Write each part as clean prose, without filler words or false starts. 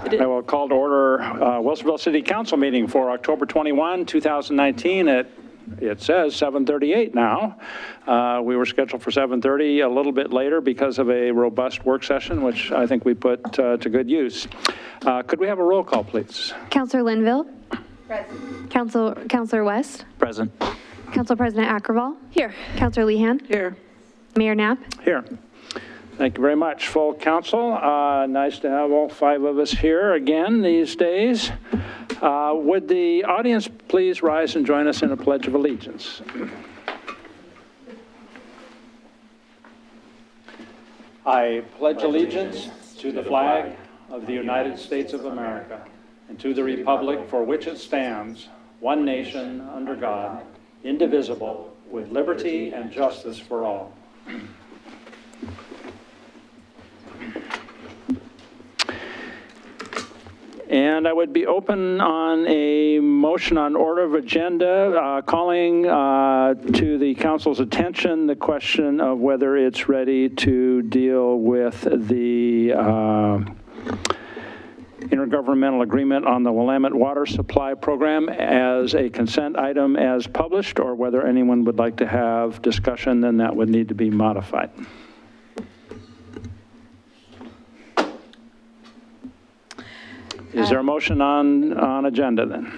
I will call to order Wilsonville City Council meeting for October 21, 2019 at, it says 7:38 now. We were scheduled for 7:30 a little bit later because of a robust work session, which I think we put to good use. Could we have a roll call, please? Councillor Linville. Present. Councillor West. Present. Council President Ackerval. Here. Councillor Lehan. Here. Mayor Knapp. Here. Thank you very much, full council. Nice to have all 5 of us here again these days. Would the audience please rise and join us in a Pledge of Allegiance? I pledge allegiance to the flag of the United States of America and to the republic for which it stands, one nation under God, indivisible, with liberty and justice for all. And I would be open on a motion on order of agenda, calling to the council's attention the question of whether it's ready to deal with the intergovernmental agreement on the Willamette Water Supply Program as a consent item as published, or whether anyone would like to have discussion, then that would need to be modified. Is there a motion on agenda then?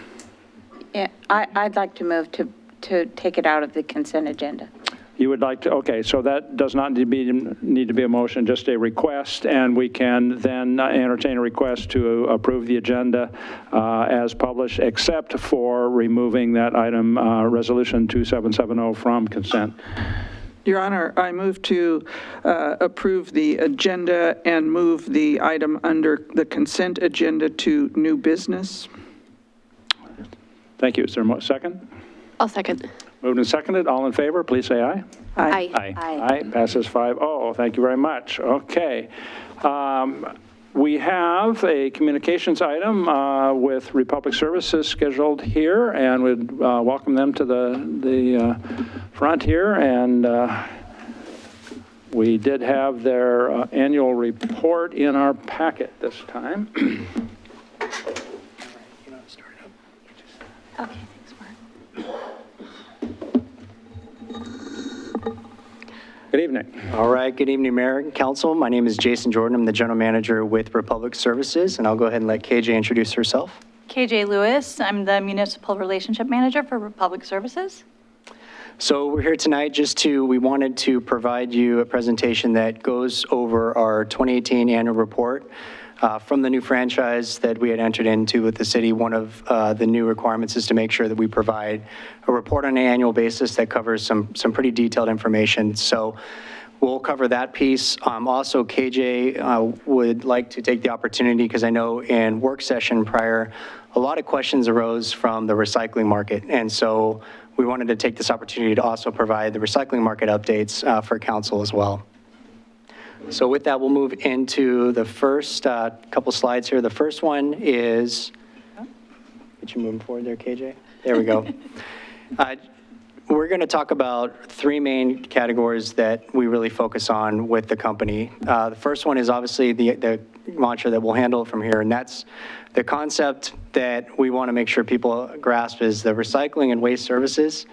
Yeah, I'd like to move to take it out of the consent agenda. You would like to, okay, so that does not need to be a motion, just a request, and we can then entertain a request to approve the agenda as published, except for removing that item, Resolution 2770 from consent. Your Honor, I move to approve the agenda and move the item under the consent agenda to new business. Thank you. Is there a second? I'll second. Moved and seconded. All in favor, please say aye. Aye. Aye. Aye. Passes 5-0. Thank you very much. Okay. We have a communications item with Republic Services scheduled here, and would welcome them to the front here. And we did have their annual report in our packet this time. Okay, thanks, Mark. Good evening. All right. Good evening, Mayor and Council. My name is Jason Jordan. I'm the General Manager with Republic Services, and I'll go ahead and let KJ introduce herself. KJ Lewis. I'm the Municipal Relationship Manager for Republic Services. So we're here tonight we wanted to provide you a presentation that goes over our 2018 annual report. From the new franchise that we had entered into with the city, one of the new requirements is to make sure that we provide a report on an annual basis that covers some pretty detailed information. So we'll cover that piece. Also, KJ would like to take the opportunity, because I know in work session prior, a lot of questions arose from the recycling market. And so we wanted to take this opportunity to also provide the recycling market updates for council as well. So with that, we'll move into the first couple slides here. The first one is, get you moving forward there, KJ? There we go. We're going to talk about 3 main categories that we really focus on with the company. The first one is obviously the mantra that we'll handle from here, and that's the concept that we want to make sure people grasp is the recycling and waste services.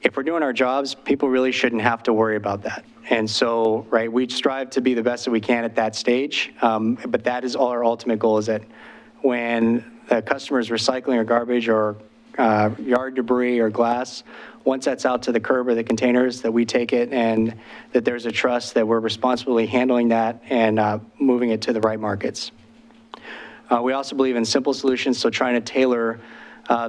If we're doing our jobs, people really shouldn't have to worry about that. And so, right, we strive to be the best that we can at that stage, but that is all our ultimate goal, is that when the customer is recycling or garbage or yard debris or glass, once that's out to the curb or the containers, that we take it and that there's a trust that we're responsibly handling that and moving it to the right markets. We also believe in simple solutions, so trying to tailor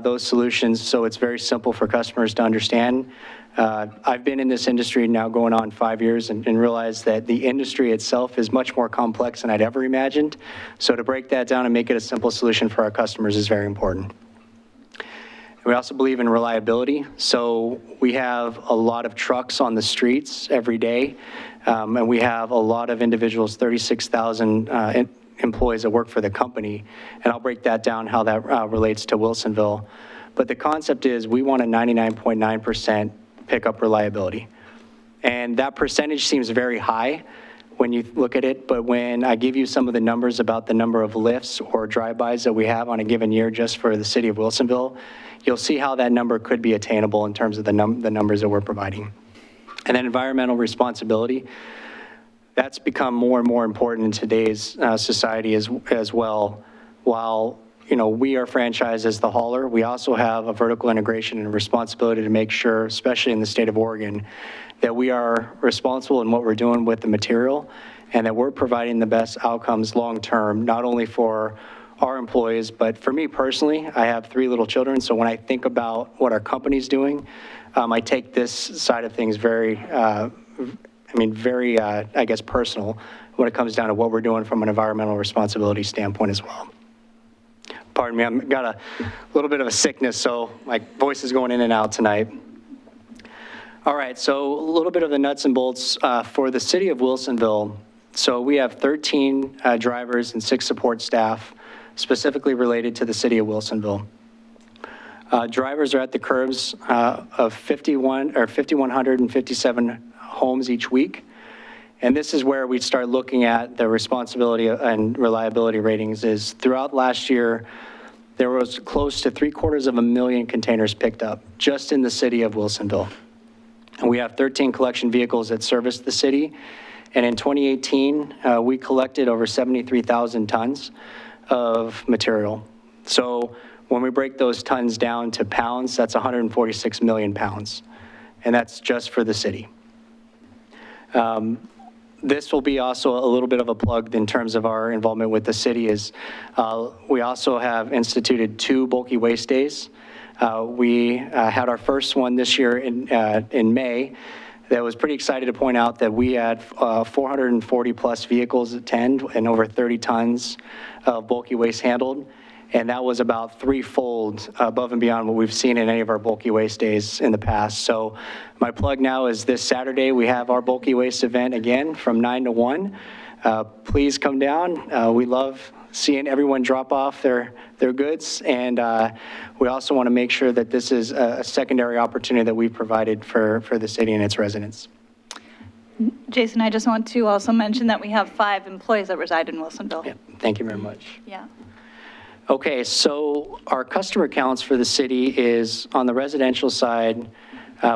those solutions so it's very simple for customers to understand. I've been in this industry now going on 5 years and realized that the industry itself is much more complex than I'd ever imagined. So to break that down and make it a simple solution for our customers is very important. We also believe in reliability. So we have a lot of trucks on the streets every day, and we have a lot of individuals, 36,000 employees that work for the company. And I'll break that down, how that relates to Wilsonville. But the concept is we want a 99.9% pickup reliability. And that percentage seems very high when you look at it, but when I give you some of the numbers about the number of lifts or drive-bys that we have on a given year just for the city of Wilsonville, you'll see how that number could be attainable in terms of the numbers that we're providing. And then environmental responsibility, that's become more and more important in today's society as well. While we are franchised as the hauler, we also have a vertical integration and responsibility to make sure, especially in the state of Oregon, that we are responsible in what we're doing with the material and that we're providing the best outcomes long-term, not only for our employees, but for me personally. I have 3 little children, so when I think about what our company's doing, I take this side of things very, I guess, personal when it comes down to what we're doing from an environmental responsibility standpoint as well. Pardon me, I've got a little bit of a sickness, so my voice is going in and out tonight. All right, so a little bit of the nuts and bolts for the city of Wilsonville. So we have 13 drivers and 6 support staff specifically related to the city of Wilsonville. Drivers are at the curbs of 5,157 homes each week. And this is where we start looking at the responsibility and reliability ratings. Is throughout last year, there was close to 750,000 containers picked up just in the city of Wilsonville. And we have 13 collection vehicles that service the city. And in 2018, we collected over 73,000 tons of material. So when we break those tons down to pounds, that's 146 million pounds. And that's just for the city. This will be also a little bit of a plug in terms of our involvement with the city is we also have instituted 2 bulky waste days. We had our first one this year in May. That was pretty excited to point out that we had 440 plus vehicles attend and over 30 tons of bulky waste handled. And that was about 3-fold above and beyond what we've seen in any of our bulky waste days in the past. So my plug now is this Saturday, we have our bulky waste event again from 9 to 1. Please come down. We love seeing everyone drop off their goods. And we also want to make sure that this is a secondary opportunity that we've provided for the city and its residents. Jason, I just want to also mention that we have 5 employees that reside in Wilsonville. Yeah, thank you very much. Yeah. Okay, so our customer counts for the city is on the residential side.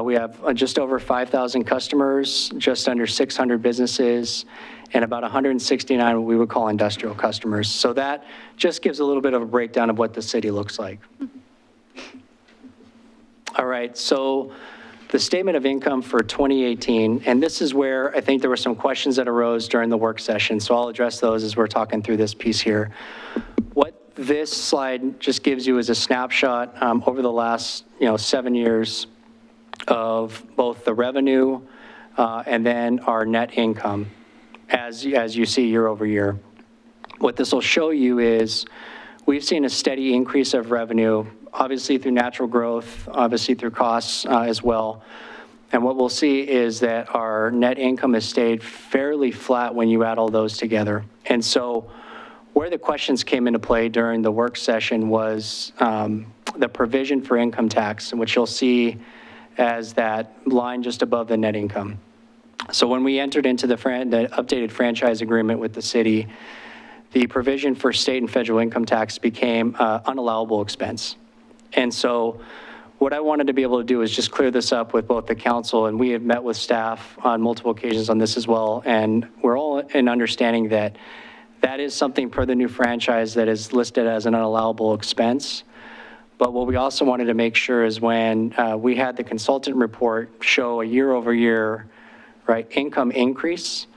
We have just over 5,000 customers, just under 600 businesses, and about 169 what we would call industrial customers. So that just gives a little bit of a breakdown of what the city looks like. All right, so the statement of income for 2018, and this is where I think there were some questions that arose during the work session, so I'll address those as we're talking through this piece here. What this slide just gives you is a snapshot over the last 7 years of both the revenue and then our net income as you see year over year. What this will show you is we've seen a steady increase of revenue, obviously through natural growth, obviously through costs as well. And what we'll see is that our net income has stayed fairly flat when you add all those together. And so where the questions came into play during the work session was the provision for income tax, which you'll see as that line just above the net income. So when we entered into the updated franchise agreement with the city, the provision for state and federal income tax became unallowable expense. And so what I wanted to be able to do is just clear this up with both the council, and we have met with staff on multiple occasions on this as well, and we're all in understanding that that is something per the new franchise that is listed as an unallowable expense. But what we also wanted to make sure is when we had the consultant report show a year over year, right, income increase,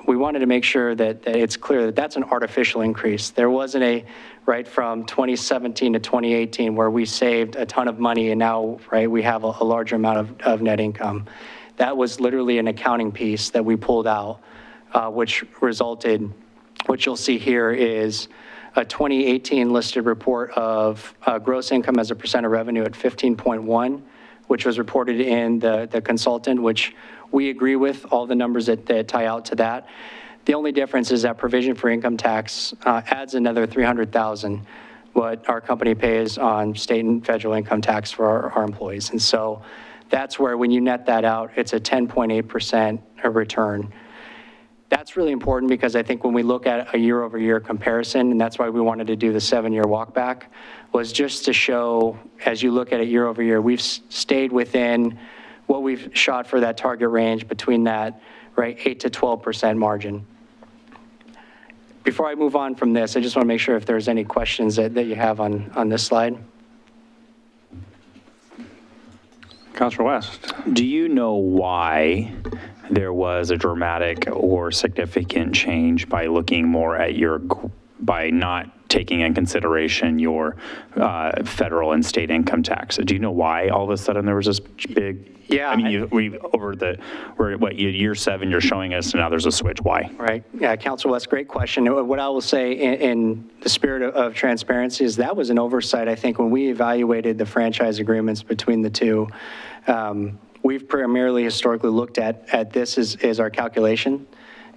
we wanted to make sure that it's clear that that's an artificial increase. There wasn't a, right, from 2017 to 2018 where we saved a ton of money and now, right, we have a larger amount of net income. That was literally an accounting piece that we pulled out, which resulted, what you'll see here is a 2018 listed report of gross income as a percent of revenue at 15.1, which was reported in the consultant, which we agree with all the numbers that tie out to that. The only difference is that provision for income tax adds another $300,000, what our company pays on state and federal income tax for our employees. And so that's where when you net that out, it's a 10.8% return. That's really important because I think when we look at a year-over-year comparison, and that's why we wanted to do the 7-year walk back, was just to show, as you look at it year-over-year, we've stayed within what we've shot for that target range between that, right, 8 to 12% margin. Before I move on from this, I just want to make sure if there's any questions that you have on this slide. Councilor West. Do you know why there was a dramatic or significant change by looking more at by not taking in consideration your federal and state income tax? Do you know why all of a sudden there was this big? Yeah. I mean, we're year 7 you're showing us, and now there's a switch. Why? Right. Yeah, Councilor West, great question. What I will say in the spirit of transparency is that was an oversight, I think, when we evaluated the franchise agreements between the two. We've primarily historically looked at this as our calculation.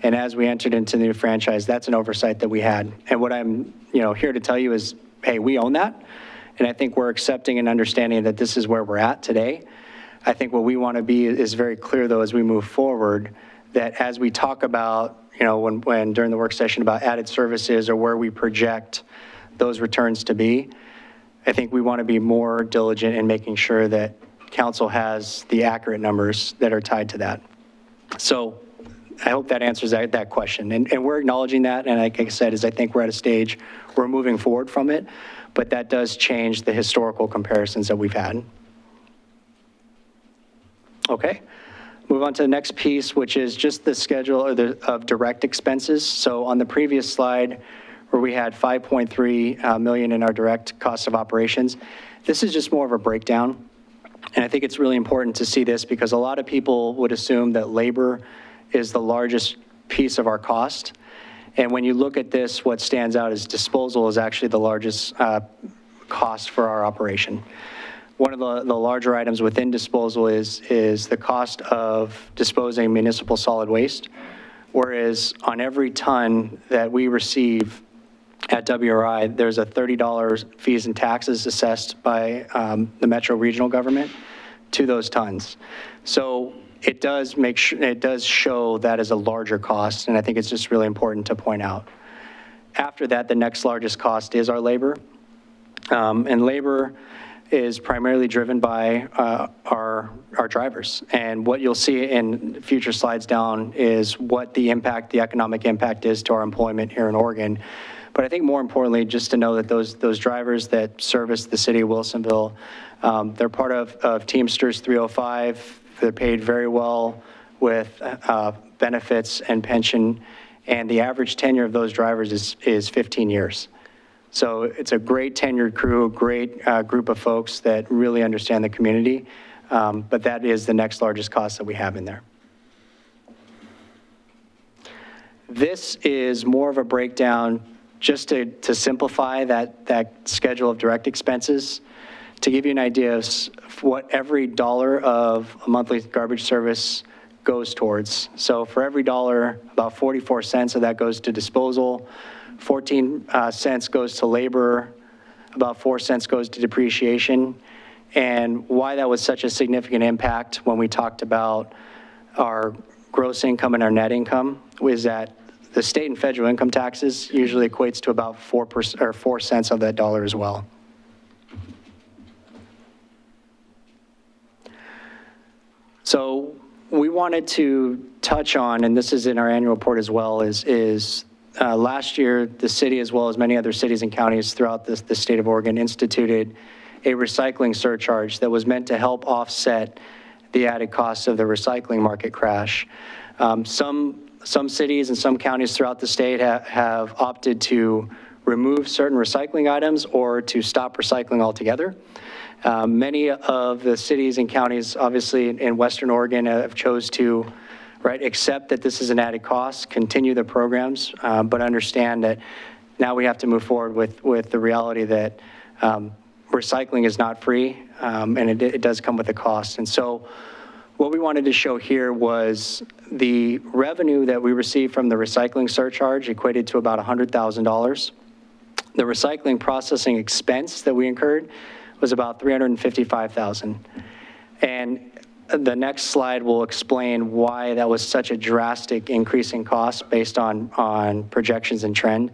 And as we entered into the new franchise, that's an oversight that we had. And what I'm here to tell you is, hey, we own that. And I think we're accepting and understanding that this is where we're at today. I think what we want to be is very clear, though, as we move forward, that as we talk about, when during the work session about added services or where we project those returns to be, I think we want to be more diligent in making sure that council has the accurate numbers that are tied to that. So I hope that answers that question. And we're acknowledging that. And like I said, I think we're at a stage we're moving forward from it, but that does change the historical comparisons that we've had. Okay, move on to the next piece, which is just the schedule of direct expenses. So on the previous slide, where we had 5.3 million in our direct costs of operations, this is just more of a breakdown. And I think it's really important to see this because a lot of people would assume that labor is the largest piece of our cost. And when you look at this, what stands out is disposal is actually the largest cost for our operation. One of the larger items within disposal is the cost of disposing municipal solid waste, whereas on every ton that we receive at WRI, there's a $30 fees and taxes assessed by the Metro Regional Government to those tons. So it does show that as a larger cost, and I think it's just really important to point out. After that, the next largest cost is our labor, and labor is primarily driven by our drivers. And what you'll see in future slides down is what the economic impact is to our employment here in Oregon. But I think more importantly, just to know that those drivers that service the city of Wilsonville, they're part of Teamsters 305. They're paid very well with benefits and pension. And the average tenure of those drivers is 15 years. So it's a great tenured crew, a great group of folks that really understand the community, but that is the next largest cost that we have in there. This is more of a breakdown just to simplify that schedule of direct expenses, to give you an idea of what every dollar of a monthly garbage service goes towards. So for every dollar, about 44 cents of that goes to disposal, 14 cents goes to labor, about 4 cents goes to depreciation. And why that was such a significant impact when we talked about our gross income and our net income was that the state and federal income taxes usually equates to about 4% or 4 cents of that dollar as well. So we wanted to touch on, and this is in our annual report as well, is last year, the city, as well as many other cities and counties throughout the state of Oregon, instituted a recycling surcharge that was meant to help offset the added costs of the recycling market crash. Some cities and some counties throughout the state have opted to remove certain recycling items or to stop recycling altogether. Many of the cities and counties, obviously in Western Oregon, have chose to accept that this is an added cost, continue the programs, but understand that now we have to move forward with the reality that recycling is not free, and it does come with a cost. And so what we wanted to show here was the revenue that we received from the recycling surcharge equated to about $100,000. The recycling processing expense that we incurred was about $355,000. And the next slide will explain why that was such a drastic increase in cost based on projections and trend.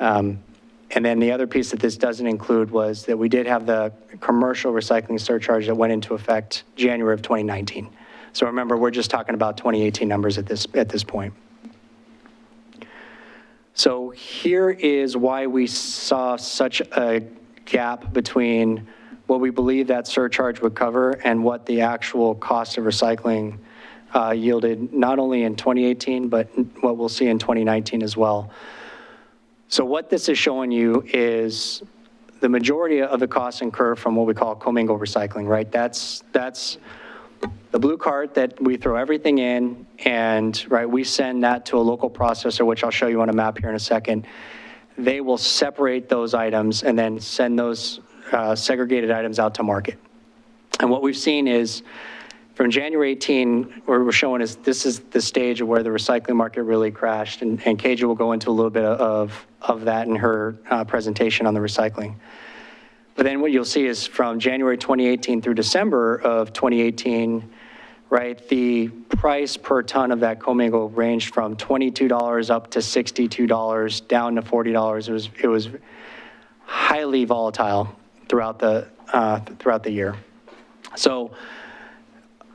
And then the other piece that this doesn't include was that we did have the commercial recycling surcharge that went into effect January of 2019. So remember, we're just talking about 2018 numbers at this point. So here is why we saw such a gap between what we believe that surcharge would cover and what the actual cost of recycling yielded, not only in 2018, but what we'll see in 2019 as well. So what this is showing you is the majority of the costs incurred from what we call commingled recycling, right? That's the blue cart that we throw everything in, and right, we send that to a local processor, which I'll show you on a map here in a second. They will separate those items and then send those segregated items out to market. And what we've seen is from January 18, what we're showing is this is the stage of where the recycling market really crashed, and Kaja will go into a little bit of that in her presentation on the recycling. But then what you'll see is from January 2018 through December of 2018, right, the price per ton of that commingle ranged from $22 up to $62, down to $40. It was highly volatile throughout the year. So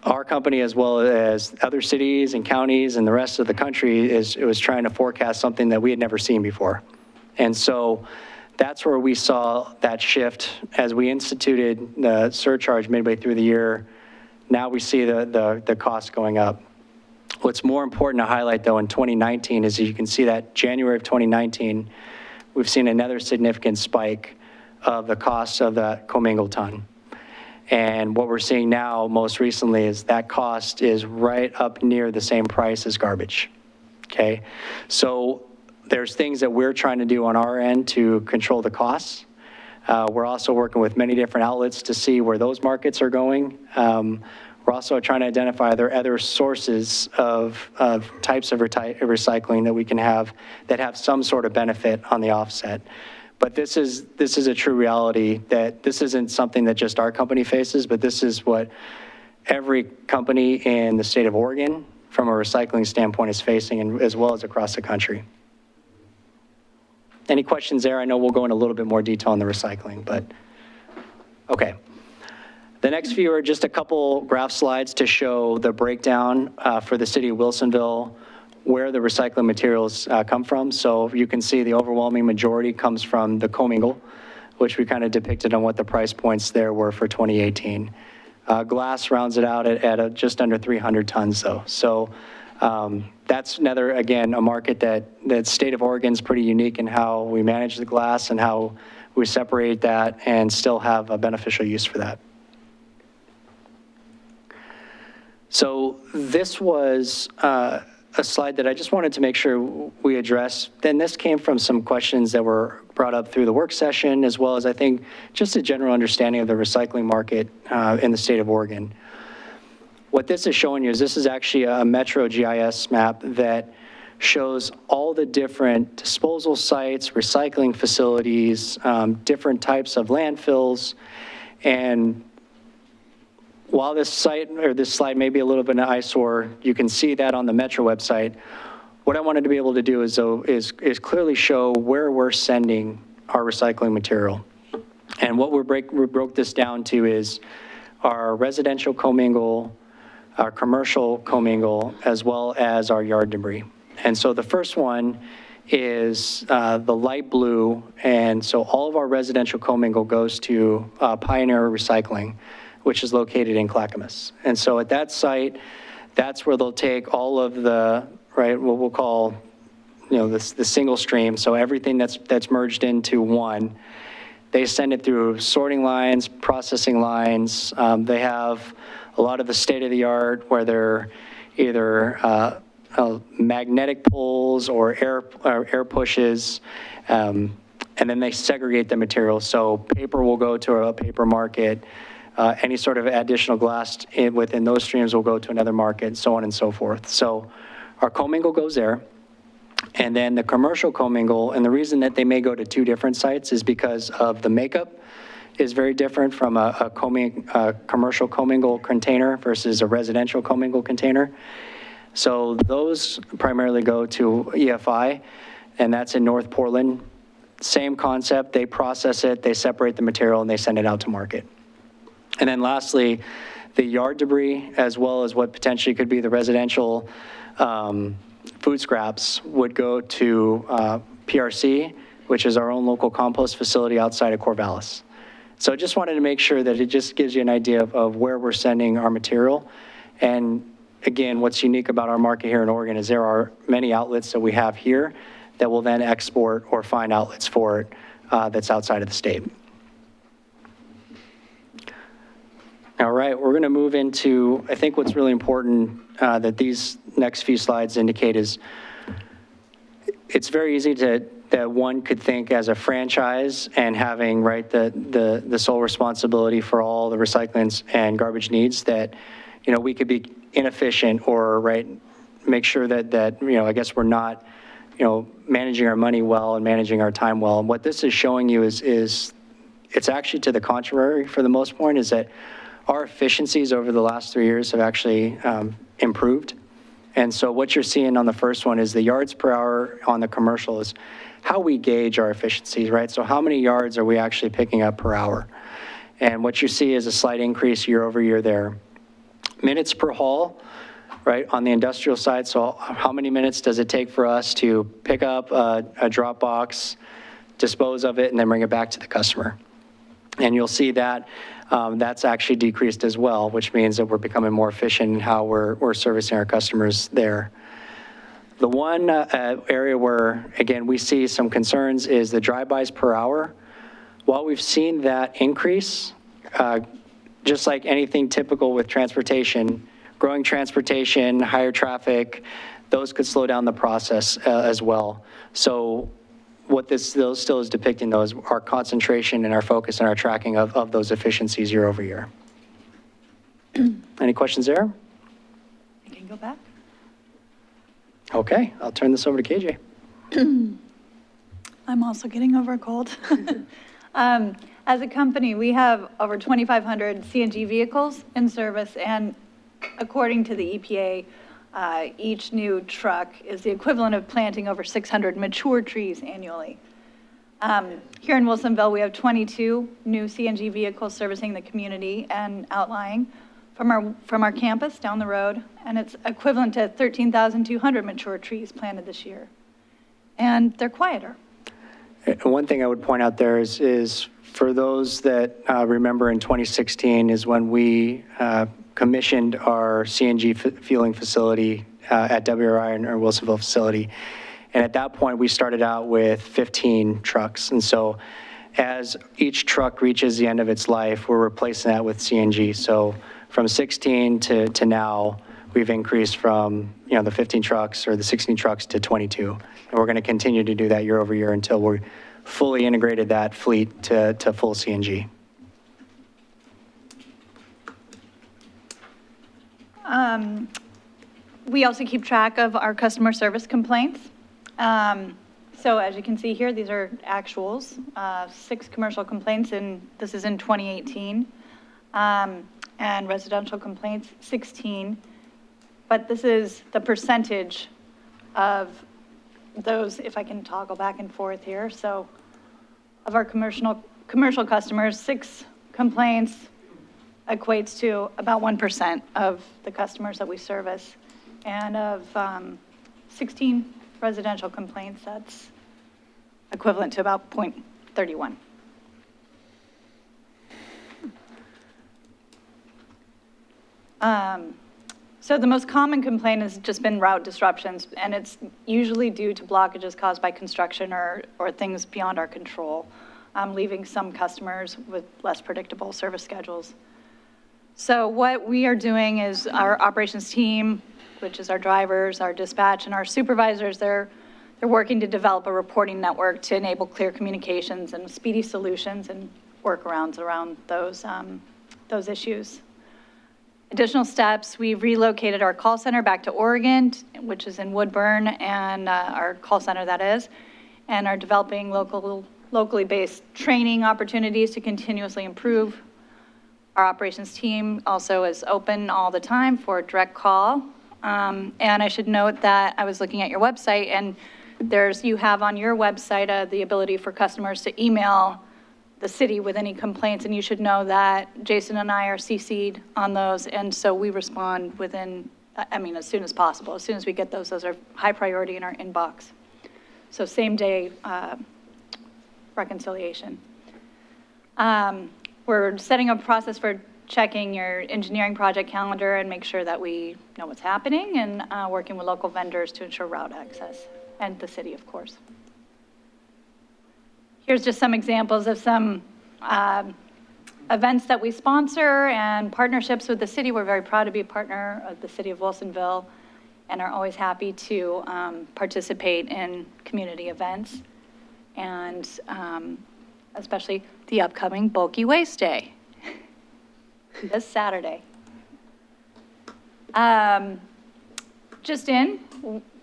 our company, as well as other cities and counties and the rest of the country, was trying to forecast something that we had never seen before. And so that's where we saw that shift as we instituted the surcharge midway through the year. Now we see the cost going up. What's more important to highlight, though, in 2019 is you can see that January of 2019, we've seen another significant spike of the cost of the commingled ton. And what we're seeing now most recently is that cost is right up near the same price as garbage, okay? So there's things that we're trying to do on our end to control the costs. We're also working with many different outlets to see where those markets are going. We're also trying to identify are there other sources of types of recycling that we can have that have some sort of benefit on the offset. But this is a true reality that this isn't something that just our company faces, but this is what every company in the state of Oregon from a recycling standpoint is facing, and as well as across the country. Any questions there? I know we'll go in a little bit more detail on the recycling, but okay. The next few are just a couple graph slides to show the breakdown for the city of Wilsonville, where the recycling materials come from. So you can see the overwhelming majority comes from the commingle, which we kind of depicted on what the price points there were for 2018. Glass rounds it out at just under 300 tons though. So that's another, again, a market that state of Oregon is pretty unique in how we manage the glass and how we separate that and still have a beneficial use for that. So this was a slide that I just wanted to make sure we address. Then this came from some questions that were brought up through the work session, as well as I think just a general understanding of the recycling market in the state of Oregon. What this is showing you is this is actually a Metro GIS map that shows all the different disposal sites, recycling facilities, different types of landfills. And while this site or this slide may be a little bit an eyesore, you can see that on the Metro website. What I wanted to be able to do is clearly show where we're sending our recycling material. And what we broke this down to is our residential commingle, our commercial commingle, as well as our yard debris. And so the first one is the light blue. And so all of our residential commingle goes to Pioneer Recycling, which is located in Clackamas. And so at that site, that's where they'll take all of the, right, what we'll call, the single stream. So everything that's merged into one, they send it through sorting lines, processing lines. They have a lot of the state-of-the-art where they're either magnetic pulls or air pushes, and then they segregate the material. So paper will go to a paper market. Any sort of additional glass within those streams will go to another market, so on and so forth. So our commingle goes there. And then the commercial commingle, and the reason that they may go to two different sites is because of the makeup is very different from a commercial commingle container versus a residential commingle container. So those primarily go to EFI, and that's in North Portland. Same concept, they process it, they separate the material, and they send it out to market. And then lastly, the yard debris, as well as what potentially could be the residential food scraps, would go to PRC, which is our own local compost facility outside of Corvallis. So I just wanted to make sure that it just gives you an idea of where we're sending our material. And again, what's unique about our market here in Oregon is there are many outlets that we have here that will then export or find outlets for it that's outside of the state. All right, we're going to move into, I think what's really important that these next few slides indicate is it's very easy that one could think as a franchise and having, right, the sole responsibility for all the recycling and garbage needs that, you know, we could be inefficient or, right, make sure that you know, I guess we're not, you know, managing our money well and managing our time well. And what this is showing you is it's actually to the contrary for the most part, is that our efficiencies over the last 3 years have actually improved. And so what you're seeing on the first one is the yards per hour on the commercial is how we gauge our efficiencies, right? So how many yards are we actually picking up per hour? And what you see is a slight increase year over year there. Minutes per haul, right, on the industrial side. So how many minutes does it take for us to pick up a drop box, dispose of it, and then bring it back to the customer? And you'll see that that's actually decreased as well, which means that we're becoming more efficient in how we're servicing our customers there. The one area where, again, we see some concerns is the drive-bys per hour. While we've seen that increase, just like anything typical with transportation, growing transportation, higher traffic, those could slow down the process as well. So what this still is depicting, though, is our concentration and our focus and our tracking of those efficiencies year over year. Any questions there? You can go back. Okay, I'll turn this over to KJ. I'm also getting over a cold. As a company, we have over 2,500 CNG vehicles in service, and according to the EPA, each new truck is the equivalent of planting over 600 mature trees annually. Here in Wilsonville, we have 22 new CNG vehicles servicing the community and outlying from our campus down the road, and it's equivalent to 13,200 mature trees planted this year. And they're quieter. And one thing I would point out there is for those that remember in 2016 is when we commissioned our CNG fueling facility at WRI in our Wilsonville facility. And at that point, we started out with 15 trucks. And so as each truck reaches the end of its life, we're replacing that with CNG. So from 16 to now, we've increased from, you know, the 15 trucks or the 16 trucks to 22. And we're going to continue to do that year over year until we're fully integrated that fleet to full CNG. We also keep track of our customer service complaints. So as you can see here, these are actuals, 6 commercial complaints, and this is in 2018, and residential complaints, 16. But this is the percentage of those, if I can toggle back and forth here. So of our commercial customers, 6 complaints equates to about 1% of the customers that we service. And of 16 residential complaints, that's equivalent to about 0.31. So the most common complaint has just been route disruptions, and it's usually due to blockages caused by construction or things beyond our control, leaving some customers with less predictable service schedules. So what we are doing is our operations team, which is our drivers, our dispatch, and our supervisors, they're working to develop a reporting network to enable clear communications and speedy solutions and workarounds around those issues. Additional steps, we've relocated our call center back to Oregon, which is in Woodburn, and our call center that is, and are developing local locally based training opportunities to continuously improve. Our operations team also is open all the time for direct call. And I should note that I was looking at your website, and you have on your website the ability for customers to email the city with any complaints, and you should know that Jason and I are CC'd on those, and so we respond within, as soon as possible. As soon as we get those are high priority in our inbox. So same day reconciliation. We're setting up a process for checking your engineering project calendar and make sure that we know what's happening, and working with local vendors to ensure route access, and the city, of course. Here's just some examples of some events that we sponsor and partnerships with the city. We're very proud to be a partner of the city of Wilsonville and are always happy to participate in community events, and especially the upcoming Bulky Waste Day this Saturday. Just in,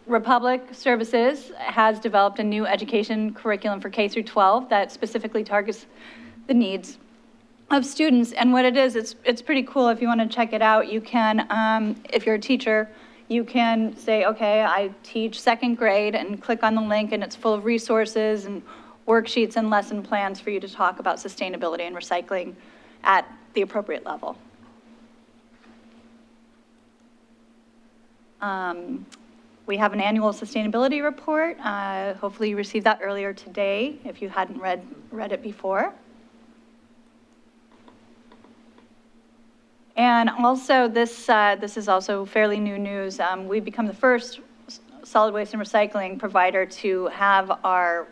Republic Services has developed a new education curriculum for K through 12 that specifically targets the needs of students. And what it is, it's pretty cool. If you want to check it out, you can, if you're a teacher, you can say, okay, I teach second grade, and click on the link, and it's full of resources and worksheets and lesson plans for you to talk about sustainability and recycling at the appropriate level. We have an annual sustainability report. Hopefully you received that earlier today if you hadn't read it before. And also this is also fairly new news. We've become the first solid waste and recycling provider to have our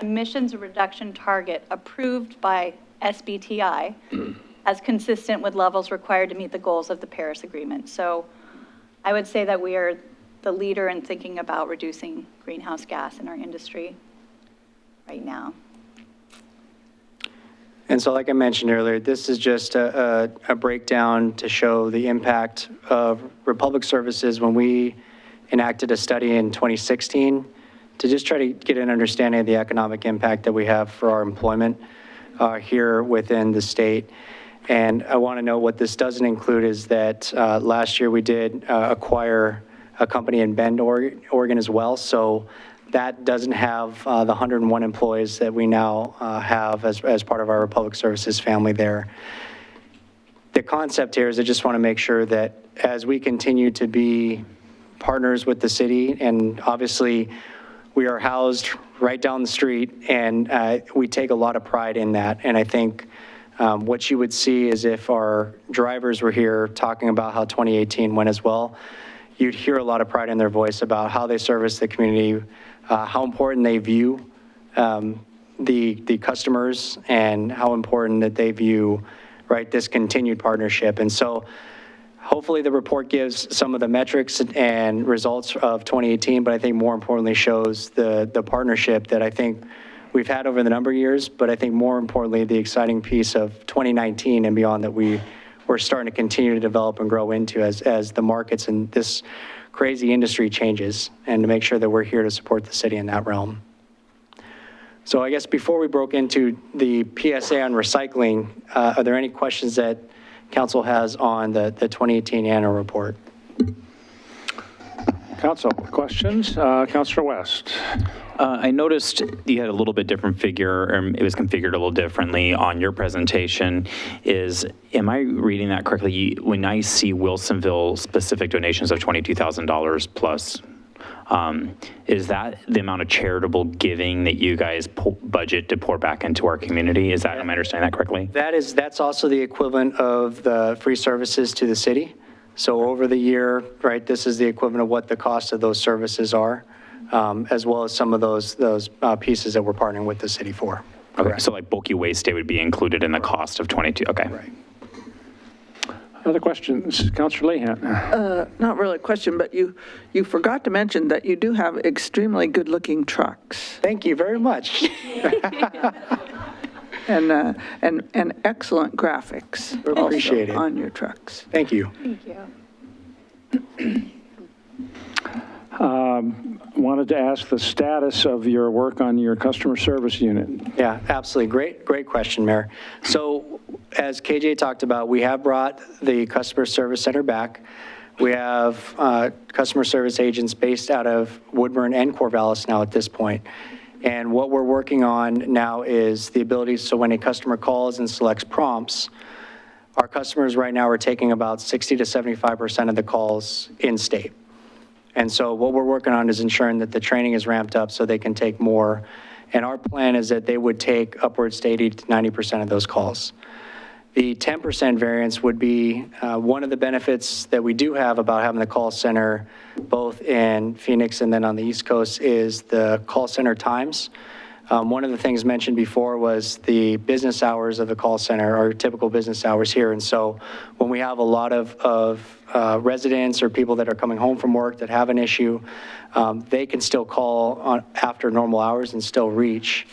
emissions reduction target approved by SBTi as consistent with levels required to meet the goals of the Paris Agreement. So I would say that we are the leader in thinking about reducing greenhouse gas in our industry right now. And so like I mentioned earlier, this is just a breakdown to show the impact of Republic Services when we enacted a study in 2016 to just try to get an understanding of the economic impact that we have for our employment here within the state. And I want to note what this doesn't include is that last year we did acquire a company in Bend, Oregon as well. So that doesn't have the 101 employees that we now have as part of our Republic Services family there. The concept here is I just want to make sure that as we continue to be partners with the city, and obviously we are housed right down the street, and we take a lot of pride in that. And I think what you would see is if our drivers were here talking about how 2018 went as well, you'd hear a lot of pride in their voice about how they service the community, how important they view the customers, and how important that they view, right, this continued partnership. And so hopefully the report gives some of the metrics and results of 2018, but I think more importantly shows the partnership that I think we've had over the number of years, but I think more importantly, the exciting piece of 2019 and beyond that we're starting to continue to develop and grow into as the markets and this crazy industry changes, and to make sure that we're here to support the city in that realm. So I guess before we broke into the PSA on recycling, are there any questions that council has on the 2018 annual report? Council, questions? Councilor West. I noticed you had a little bit different figure, or it was configured a little differently on your presentation. Am I reading that correctly? When I see Wilsonville specific donations of $22,000 plus, is that the amount of charitable giving that you guys budget to pour back into our community? Am I understanding that correctly? That's also the equivalent of the free services to the city. So over the year, right, this is the equivalent of what the cost of those services are, as well as some of those pieces that we're partnering with the city for. Okay, Correct. so like bulky waste day would be included in the cost of 22, okay. Right. Other questions? Councilor Lehan. Not really a question, but you forgot to mention that you do have extremely good-looking trucks Thank you very much. and excellent graphics also Appreciate it. on your trucks. Thank you. Thank you. wanted to ask the status of your work on your customer service unit. Yeah, absolutely. Great question, Mayor. So as KJ talked about, we have brought the customer service center back. We have customer service agents based out of Woodburn and Corvallis now at this point. And what we're working on now is the ability, so when a customer calls and selects prompts, our customers right now are taking about 60 to 75% of the calls in-state. And so what we're working on is ensuring that the training is ramped up so they can take more. And our plan is that they would take upwards to 80 to 90% of those calls. The 10% variance would be one of the benefits that we do have about having the call center both in Phoenix and then on the East Coast is the call center times. One of the things mentioned before was the business hours of the call center, our typical business hours here. And so when we have a lot of residents or people that are coming home from work that have an issue, they can still call after normal hours and still reach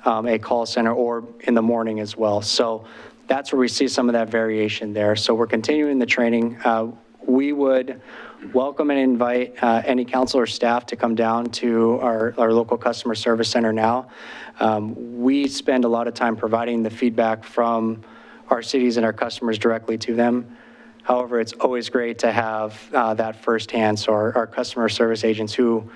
a call center or in the morning as well. So that's where we see some of that variation there. So we're continuing the training. We would welcome and invite any council or staff to come down to our local customer service center now. We spend a lot of time providing the feedback from our cities and our customers directly to them. However, it's always great to have that firsthand. So our customer service agents who,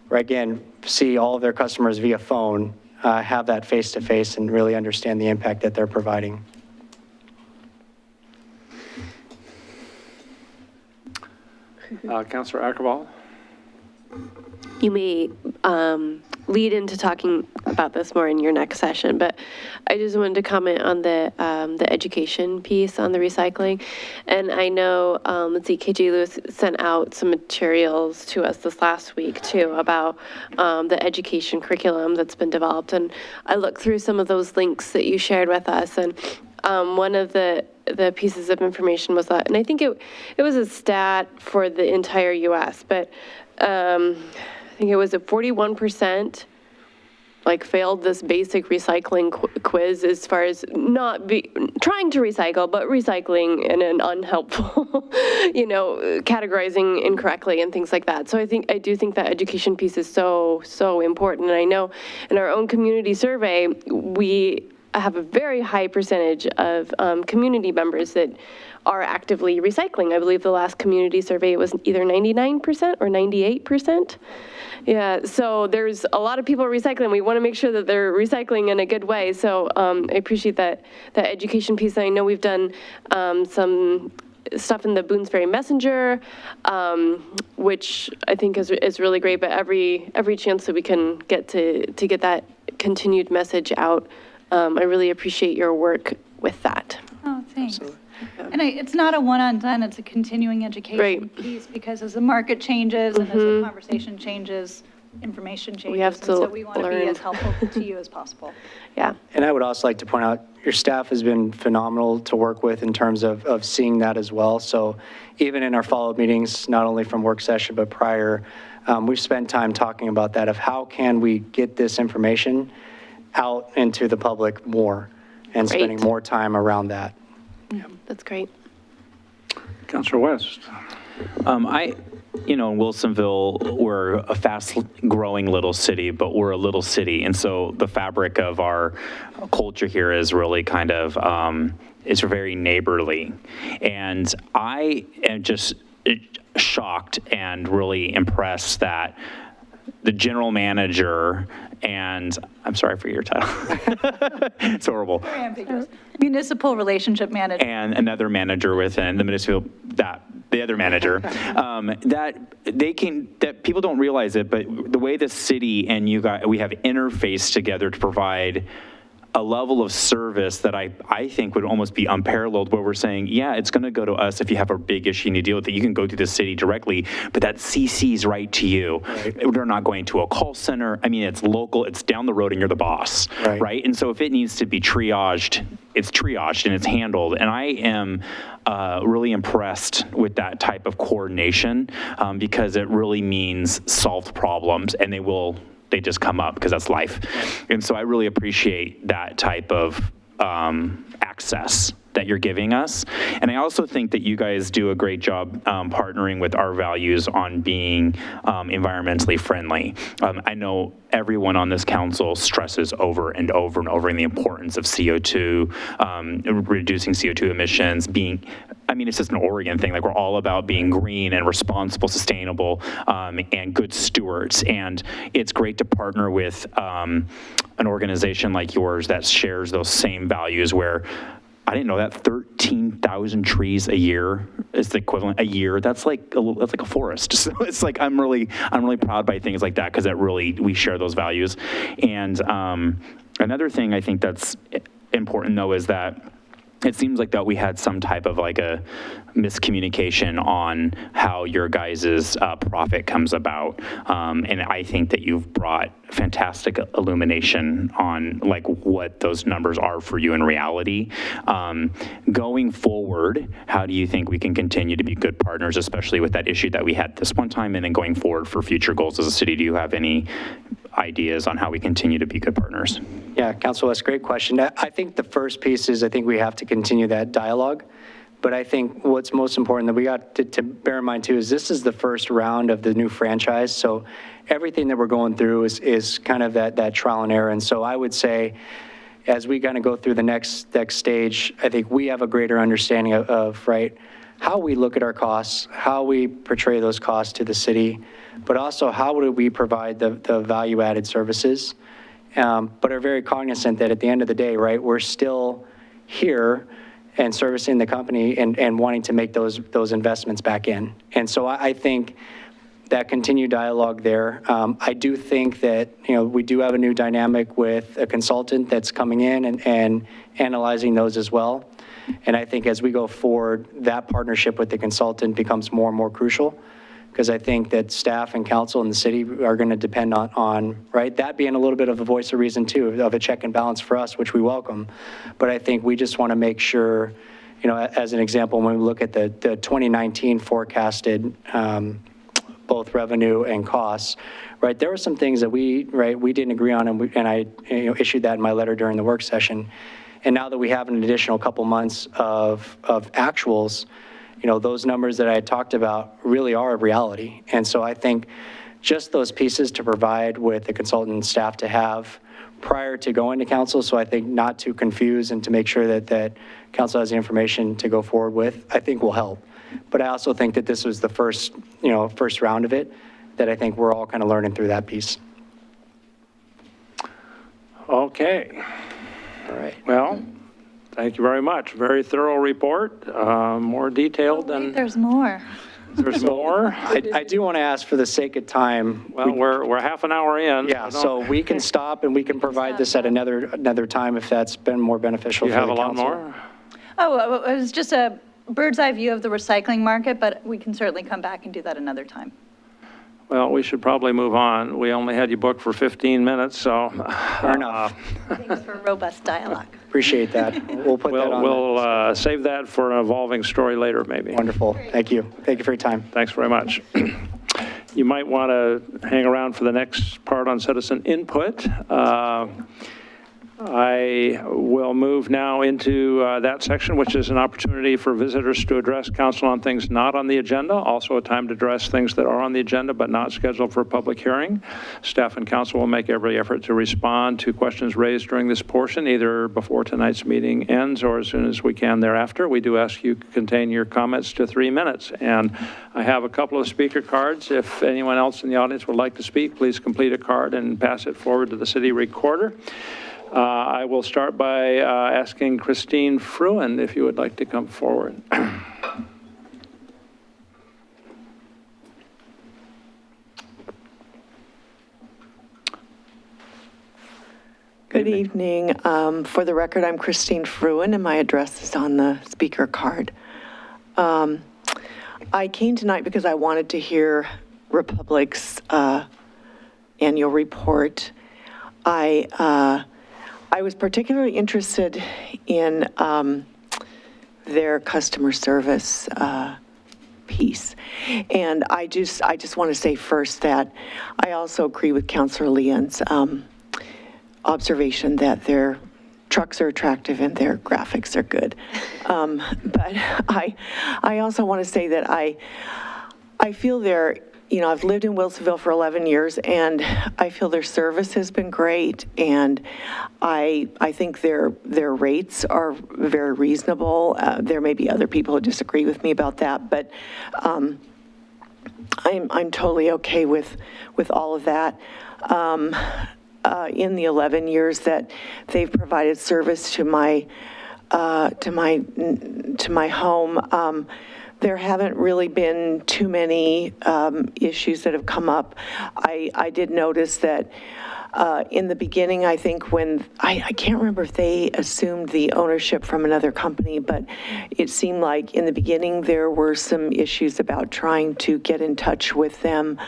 again, see all of their customers via phone, have that face-to-face and really understand the impact that they're providing. Councilor Akkerval? You may lead into talking about this more in your next session, but I just wanted to comment on the education piece on the recycling. And I know, let's see, KJ Lewis sent out some materials to us this last week too about the education curriculum that's been developed. And I looked through some of those links that you shared with us, and one of the pieces of information was that, and I think it was a stat for the entire U.S., but I think it was a 41% like failed this basic recycling quiz as far as not trying to recycle, but recycling in an unhelpful, categorizing incorrectly and things like that. So I do think that education piece is so important. And I know in our own community survey, we have a very high percentage of community members that are actively recycling. I believe the last community survey was either 99% or 98%. Yeah, so there's a lot of people recycling. We want to make sure that they're recycling in a good way. So I appreciate that education piece. I know we've done some stuff in the Boonesbury Messenger, which I think is really great. But every chance that we can get to get that continued message out, I really appreciate your work with that. Oh, thanks. And it's not a one and done, it's a continuing education piece, because as the market changes and as the conversation changes, information changes. We have to and so we want to be learn. as helpful to you as possible. Yeah. And I would also like to point out, your staff has been phenomenal to work with in terms of seeing that as well. So even in our follow-up meetings, not only from work session, but prior, we've spent time talking about that, of how can we get this information out into the public more and Great. spending more time around that. That's great. Councilor West? In Wilsonville, we're a fast-growing little city, but we're a little city. And so the fabric of our culture here is really kind of, it's very neighborly. And I am just shocked and really impressed that the general manager and, I'm sorry for your title. It's horrible. Very ambiguous. Municipal relationship manager. And another manager within the municipal, the other manager, that people don't realize it, but the way the city and we have interfaced together to provide a level of service that I think would almost be unparalleled, where we're saying, yeah, it's going to go to us if you have a big issue and you deal with it. You can go to the city directly, but that CC's right to you. Right. They're not going to a call center. I mean, it's local, it's down the road, and you're the boss, right? And so if it needs to be triaged, it's triaged and it's handled. And I am really impressed with that type of coordination because it really means solved problems, and they just come up because that's life. And so I really appreciate that type of access that you're giving us. And I also think that you guys do a great job partnering with our values on being environmentally friendly. I know everyone on this council stresses over and over and over the importance of CO2, reducing CO2 emissions, it's just an Oregon thing. Like, we're all about being green and responsible, sustainable, and good stewards. And it's great to partner with an organization like yours that shares those same values, where I didn't know that 13,000 trees a year is the equivalent a year. That's like a forest. So it's like, I'm really proud by things like that, because we share those values. And another thing I think that's important, though, is that it seems like that we had some type of like a miscommunication on how your guys' profit comes about. And I think that you've brought fantastic illumination on like what those numbers are for you in reality. Going forward, how do you think we can continue to be good partners, especially with that issue that we had this one time, and then going forward for future goals as a city? Do you have any ideas on how we continue to be good partners? Yeah, Council, that's a great question. I think the first piece is, I think we have to continue that dialogue. But I think what's most important that we got to bear in mind too is this is the first round of the new franchise. So everything that we're going through is kind of that trial and error. And so I would say, as we kind of go through the next stage, I think we have a greater understanding of right, how we look at our costs, how we portray those costs to the city, but also how do we provide the value-added services, but are very cognizant that at the end of the day, right, we're still here and servicing the company and wanting to make those investments back in. And so I think that continued dialogue there. I do think that, we do have a new dynamic with a consultant that's coming in and analyzing those as well. And I think as we go forward, that partnership with the consultant becomes more and more crucial, because I think that staff and council in the city are going to depend on, right, that being a little bit of a voice of reason too, of a check and balance for us, which we welcome. But I think we just want to make sure, as an example, when we look at the 2019 forecasted both revenue and costs, right, there were some things that we didn't agree on, and I issued that in my letter during the work session. And now that we have an additional couple months of actuals, those numbers that I had talked about really are a reality. And so I think just those pieces to provide with the consultant staff to have prior to going to council, so I think not to confuse and to make sure that council has the information to go forward with, I think will help. But I also think that this was the first round of it, that I think we're all kind of learning through that piece. Okay. All right. Well, thank you very much. Very thorough report, more detailed than. There's more. There's more. I do want to ask, for the sake of time. Well, we're half an hour in. Yeah, so we can stop and we can provide this at another time if that's been more beneficial You for have the a lot council. more? Oh, it was just a bird's eye view of the recycling market, but we can certainly come back and do that another time. Well, we should probably move on. We only had you booked for 15 minutes, so. Fair enough. Thanks for robust dialogue. Appreciate that. We'll put that on. We'll save that for an evolving story later, maybe. Wonderful. Thank you. Thank you for your time. Thanks very much. You might want to hang around for the next part on citizen input. I will move now into that section, which is an opportunity for visitors to address council on things not on the agenda, also a time to address things that are on the agenda but not scheduled for a public hearing. Staff and council will make every effort to respond to questions raised during this portion, either before tonight's meeting ends or as soon as we can thereafter. We do ask you to contain your comments to 3 minutes. And I have a couple of speaker cards. If anyone else in the audience would like to speak, please complete a card and pass it forward to the city recorder. I will start by asking Christine Fruin if you would like to come forward. Good evening. For the record, I'm Christine Fruin, and my address is on the speaker card. I came tonight because I wanted to hear Republic's annual report. I was particularly interested in their customer service piece. And I just want to say first that I also agree with Councilor Leon's observation that trucks are attractive and their graphics are good. But I also want to say that I feel I've lived in Wilsonville for 11 years, and I feel their service has been great, and I think their rates are very reasonable. There may be other people who disagree with me about that, but I'm totally okay with all of that. In the 11 years that they've provided service to my home, there haven't really been too many issues that have come up. I did notice that in the beginning, I think when, I can't remember if they assumed the ownership from another company, but it seemed like in the beginning there were some issues about trying to get in touch with them.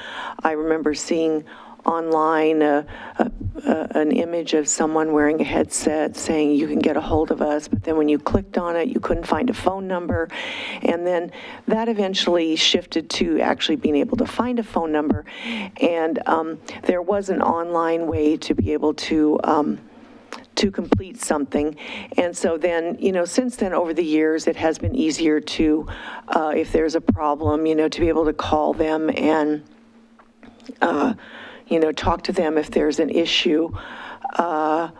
I remember seeing online an image of someone wearing a headset saying you can get a hold of us, but then when you clicked on it, you couldn't find a phone number. And then that eventually shifted to actually being able to find a phone number. And there was an online way to be able to complete something. And so then, since then, over the years, it has been easier to, if there's a problem, to be able to call them and talk to them if there's an issue. I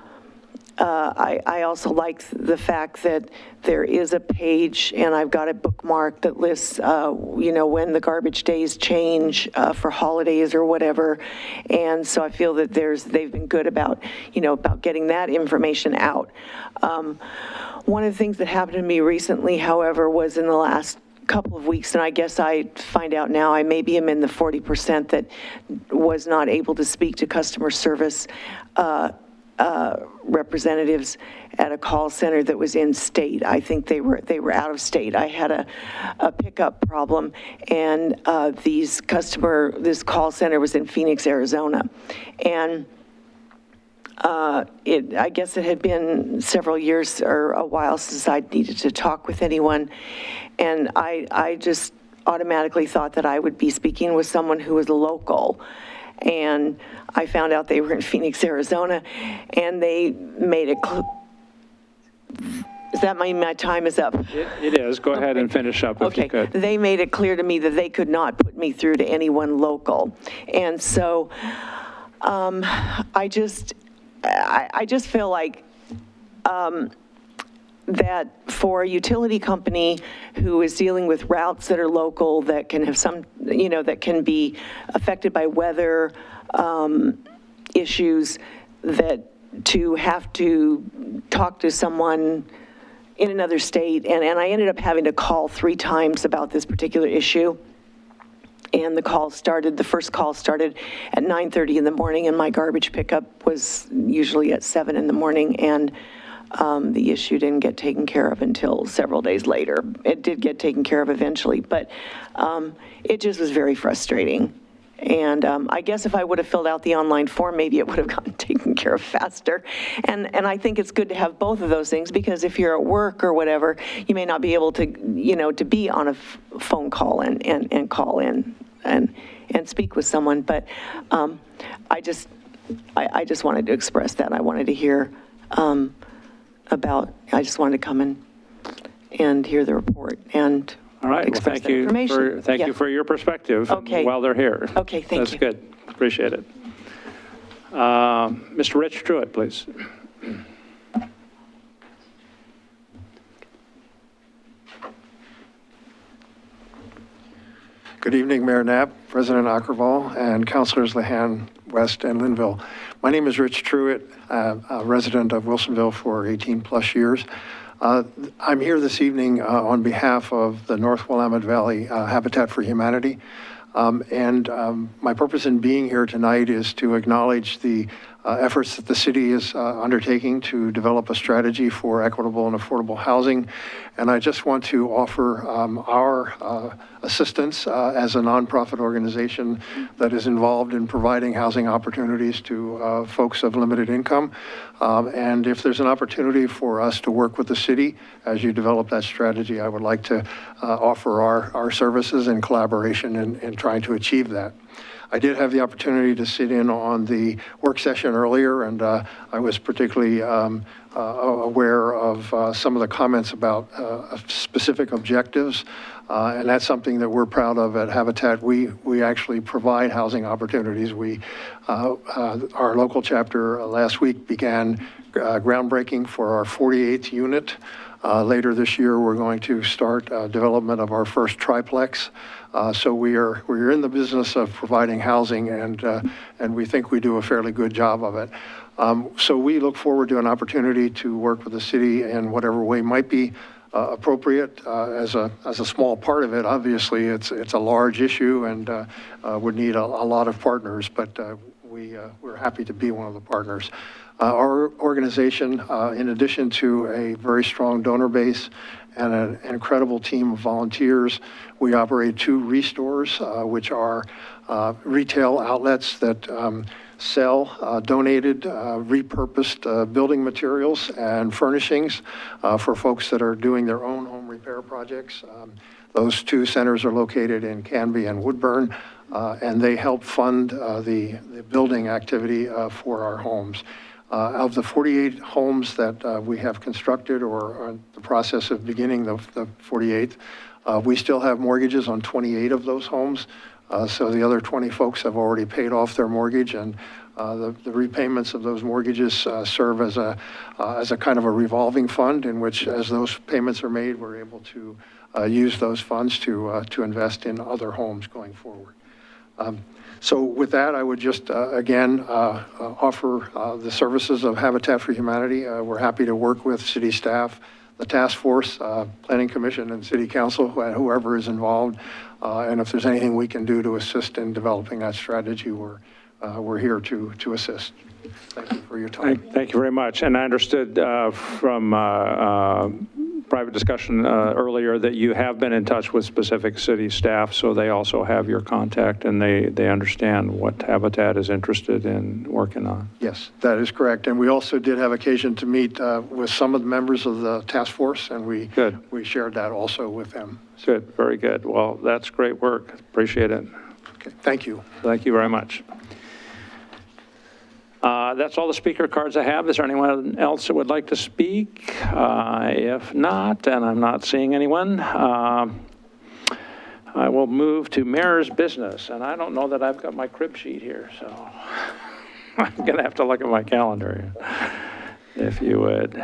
also like the fact that there is a page, and I've got it bookmarked, that lists, when the garbage days change for holidays or whatever. And so I feel that they've been good about getting that information out. One of the things that happened to me recently, however, was in the last couple of weeks, and I guess I find out now I maybe am in the 40% that was not able to speak to customer service representatives at a call center that was in state. I think they were out of state. I had a pickup problem, and this call center was in Phoenix, Arizona, and I guess it had been several years or a while since I needed to talk with anyone, and I just automatically thought that I would be speaking with someone who was local. And I found out they were in Phoenix, Arizona, and they made it does that mean my time is up? It is. Go ahead and finish up if you could. They made it clear to me that they could not put me through to anyone local. And so I just feel like that for a utility company who is dealing with routes that are local, that can have some, that can be affected by weather issues, that to have to talk to someone in another state, and I ended up having to call 3 times about this particular issue. And the first call started at 9:30 in the morning, and my garbage pickup was usually at 7 in the morning, and the issue didn't get taken care of until several days later. It did get taken care of eventually, but it just was very frustrating. And I guess if I would have filled out the online form, maybe it would have gotten taken care of faster. And I think it's good to have both of those things, because if you're at work or whatever, you may not be able to, to be on a phone call and call in and speak with someone. But I just wanted to express that. I wanted to hear I just wanted to come and hear the report and all right. Well, express thank that you information. thank you for your perspective. Okay. While they're here. Okay, thank That's you. good. Appreciate it. Mr. Rich Truitt, please. Good evening, Mayor Knapp, President Ackerval, and Councilors Lehan, West, and Linville. My name is Rich Truitt, a resident of Wilsonville for 18-plus years. I'm here this evening on behalf of the North Willamette Valley Habitat for Humanity. My purpose in being here tonight is to acknowledge the efforts that the city is undertaking to develop a strategy for equitable and affordable housing. And I just want to offer our assistance as a nonprofit organization that is involved in providing housing opportunities to folks of limited income. And if there's an opportunity for us to work with the city as you develop that strategy, I would like to offer our services in collaboration in trying to achieve that. I did have the opportunity to sit in on the work session earlier, and I was particularly aware of some of the comments about specific objectives, and that's something that we're proud of at Habitat. We actually provide housing opportunities. Our local chapter last week began groundbreaking for our 48th unit. Later this year, we're going to start development of our first triplex. So we're in the business of providing housing, and we think we do a fairly good job of it. So we look forward to an opportunity to work with the city in whatever way might be appropriate. As a small part of it, obviously, it's a large issue and would need a lot of partners, but we're happy to be one of the partners. Our organization, in addition to a very strong donor base and an incredible team of volunteers, we operate 2 restores, which are retail outlets that sell donated, repurposed building materials and furnishings for folks that are doing their own home repair projects. Those 2 centers are located in Canby and Woodburn, and they help fund the building activity for our homes. Of the 48 homes that we have constructed or are in the process of beginning the 48th, we still have mortgages on 28 of those homes. So the other 20 folks have already paid off their mortgage, and the repayments of those mortgages serve as a kind of a revolving fund in which, as those payments are made, we're able to use those funds to invest in other homes going forward. So with that, I would just, again, offer the services of Habitat for Humanity. We're happy to work with city staff, the task force, planning commission, and city council, whoever is involved. And if there's anything we can do to assist in developing that strategy, we're here to assist. Thank you for your time. Thank you very much. And I understood from private discussion earlier that you have been in touch with specific city staff, so they also have your contact and they understand what Habitat is interested in working on. Yes, that is correct. And we also did have occasion to meet with some of the members of the task force, and we shared that also with them. Good, very good. Well, that's great work. Appreciate it. Okay, thank you. Thank you very much. That's all the speaker cards I have. Is there anyone else that would like to speak? If not, and I'm not seeing anyone, I will move to mayor's business. And I don't know that I've got my crib sheet here, so I'm going to have to look at my calendar, if you would.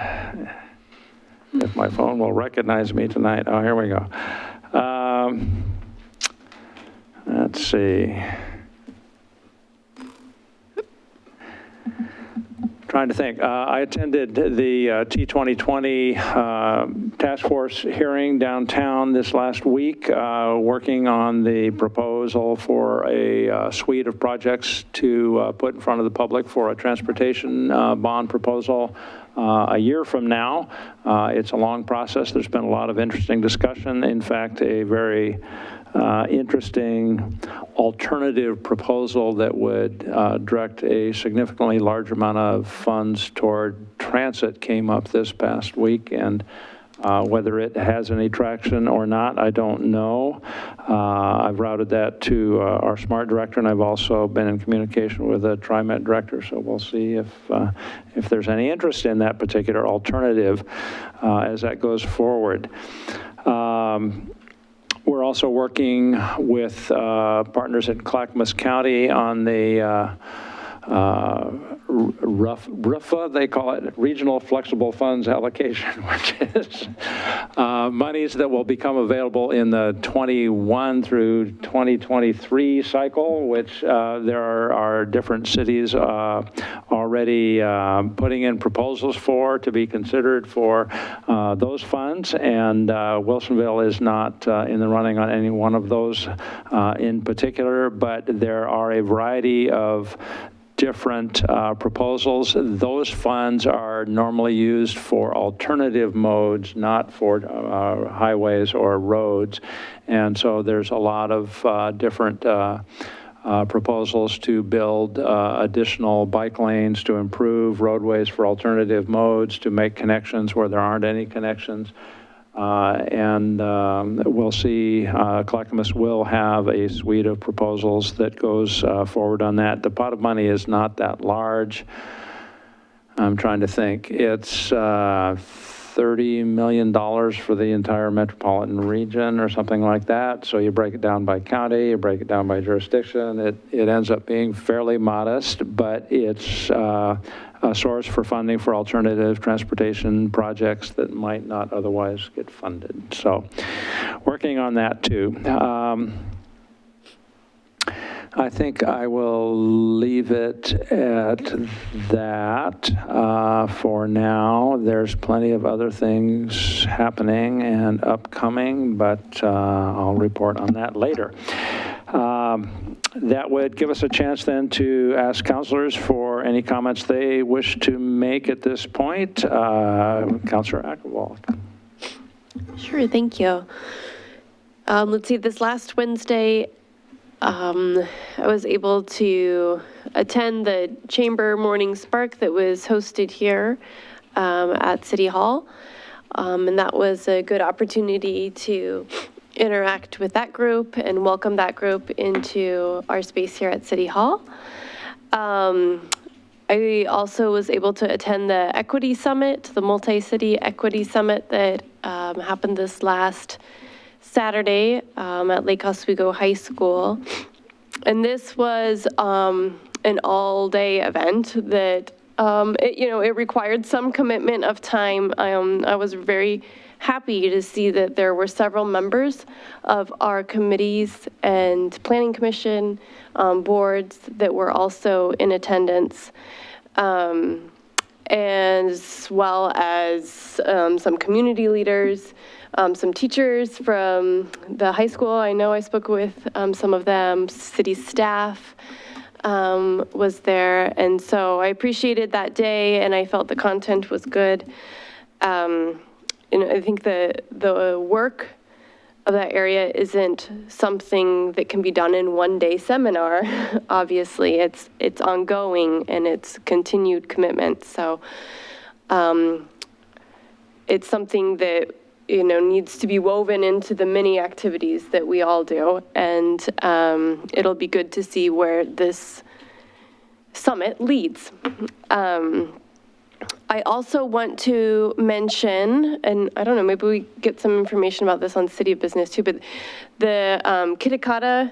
If my phone will recognize me tonight. Oh, here we go. Let's see. Trying to think. I attended the T2020 task force hearing downtown this last week, working on the proposal for a suite of projects to put in front of the public for a transportation bond proposal a year from now. It's a long process. There's been a lot of interesting discussion. In fact, a very interesting alternative proposal that would direct a significantly large amount of funds toward transit came up this past week, and whether it has any traction or not, I don't know. I've routed that to our SMART director, and I've also been in communication with the TriMet director, so we'll see if there's any interest in that particular alternative as that goes forward. We're also working with partners in Clackamas County on the RFFA, they call it, Regional Flexible Funds Allocation, which is monies that will become available in the 21 through 2023 cycle, which there are different cities already putting in proposals for to be considered for those funds, and Wilsonville is not in the running on any one of those in particular, but there are a variety of different proposals. Those funds are normally used for alternative modes, not for highways or roads. And so there's a lot of different proposals to build additional bike lanes, to improve roadways for alternative modes, to make connections where there aren't any connections. And we'll see, Clackamas will have a suite of proposals that goes forward on that. The pot of money is not that large. I'm trying to think. It's $30 million for the entire metropolitan region or something like that. So you break it down by county, you break it down by jurisdiction. It ends up being fairly modest, but it's a source for funding for alternative transportation projects that might not otherwise get funded. So working on that too. I think I will leave it at that for now. There's plenty of other things happening and upcoming, but I'll report on that later. That would give us a chance then to ask councilors for any comments they wish to make at this point. Councilor Akkerwald. Sure, thank you. Let's see, this last Wednesday, I was able to attend the Chamber Morning Spark that was hosted here at City Hall. And that was a good opportunity to interact with that group and welcome that group into our space here at City Hall. I also was able to attend the Equity Summit, the Multi-City Equity Summit that happened this last Saturday at Lake Oswego High School. And this was an all-day event that, it required some commitment of time. I was very happy to see that there were several members of our committees and planning commission boards that were also in attendance, as well as some community leaders, some teachers from the high school. I know I spoke with some of them. City staff was there, and so I appreciated that day, and I felt the content was good. I think the work of that area isn't something that can be done in one-day seminar. Obviously, it's ongoing and it's continued commitment. So it's something that needs to be woven into the many activities that we all do, and it'll be good to see where this summit leads. I also want to mention, and I don't know, maybe we get some information about this on City of Business too, but the Kitakata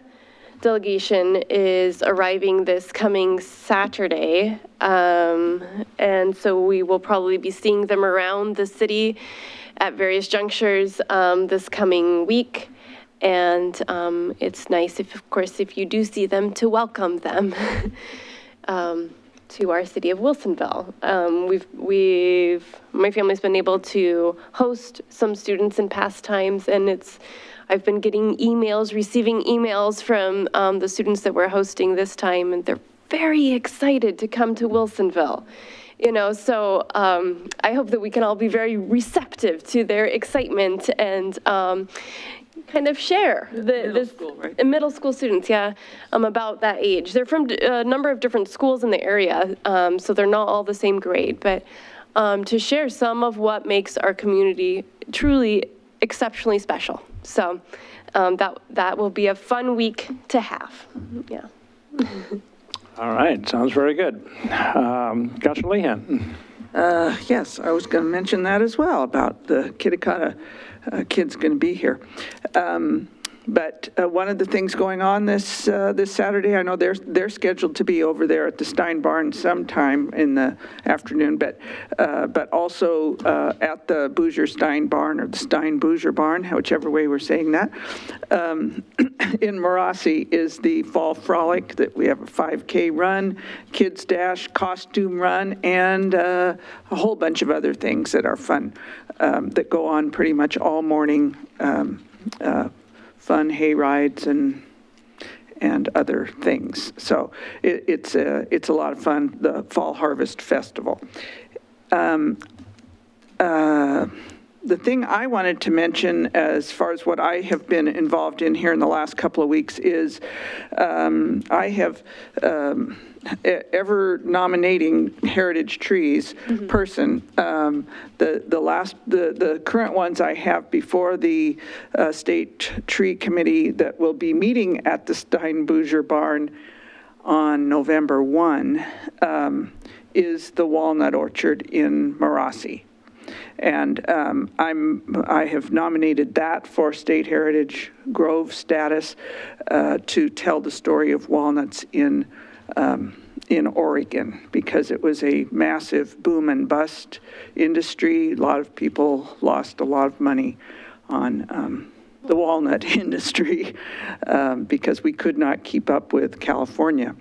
delegation is arriving this coming Saturday. And so we will probably be seeing them around the city at various junctures this coming week. And it's nice, of course, if you do see them, to welcome them. To our city of Wilsonville. My family's been able to host some students in past times, and I've been receiving emails from the students that we're hosting this time, and they're very excited to come to Wilsonville. So I hope that we can all be very receptive to their excitement and kind of share middle school students, about that age. They're from a number of different schools in the area, so they're not all the same grade, but to share some of what makes our community truly exceptionally special. So that will be a fun week to have. Yeah. All right, sounds very good. Councilor Lehan. Yes, I was going to mention that as well, about the Kitakata kids going to be here. But one of the things going on this Saturday, I know they're scheduled to be over there at the Stein Barn sometime in the afternoon, but also at the Boozer Stein Barn, or the Stein Boozer Barn, whichever way we're saying that, in Marassi is the Fall Frolic. That we have a 5K run, Kids Dash, costume run, and a whole bunch of other things that are fun that go on pretty much all morning. Fun hay rides and other things. So it's a lot of fun, the Fall Harvest Festival. The thing I wanted to mention as far as what I have been involved in here in the last couple of weeks is I have ever nominating heritage trees person. The current ones I have before the State Tree Committee that will be meeting at the Steinbouger Barn on November 1 is the Walnut Orchard in Marassi. And I have nominated that for State Heritage Grove status to tell the story of walnuts in Oregon, because it was a massive boom and bust industry. A lot of people lost a lot of money on the walnut industry because we could not keep up with California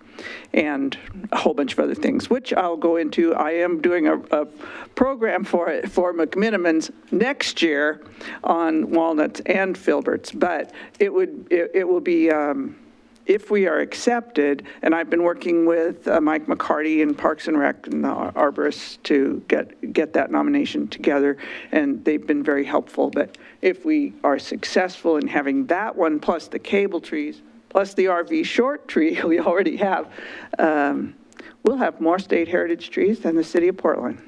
and a whole bunch of other things, which I'll go into. I am doing a program for it for McMinimans next year on walnuts and filberts, but it will be if we are accepted, and I've been working with Mike McCarty and Parks and Rec and the arborists to get that nomination together, and they've been very helpful. But if we are successful in having that one, plus the cable trees, plus the RV short tree we already have, we'll have more state heritage trees than the city of Portland.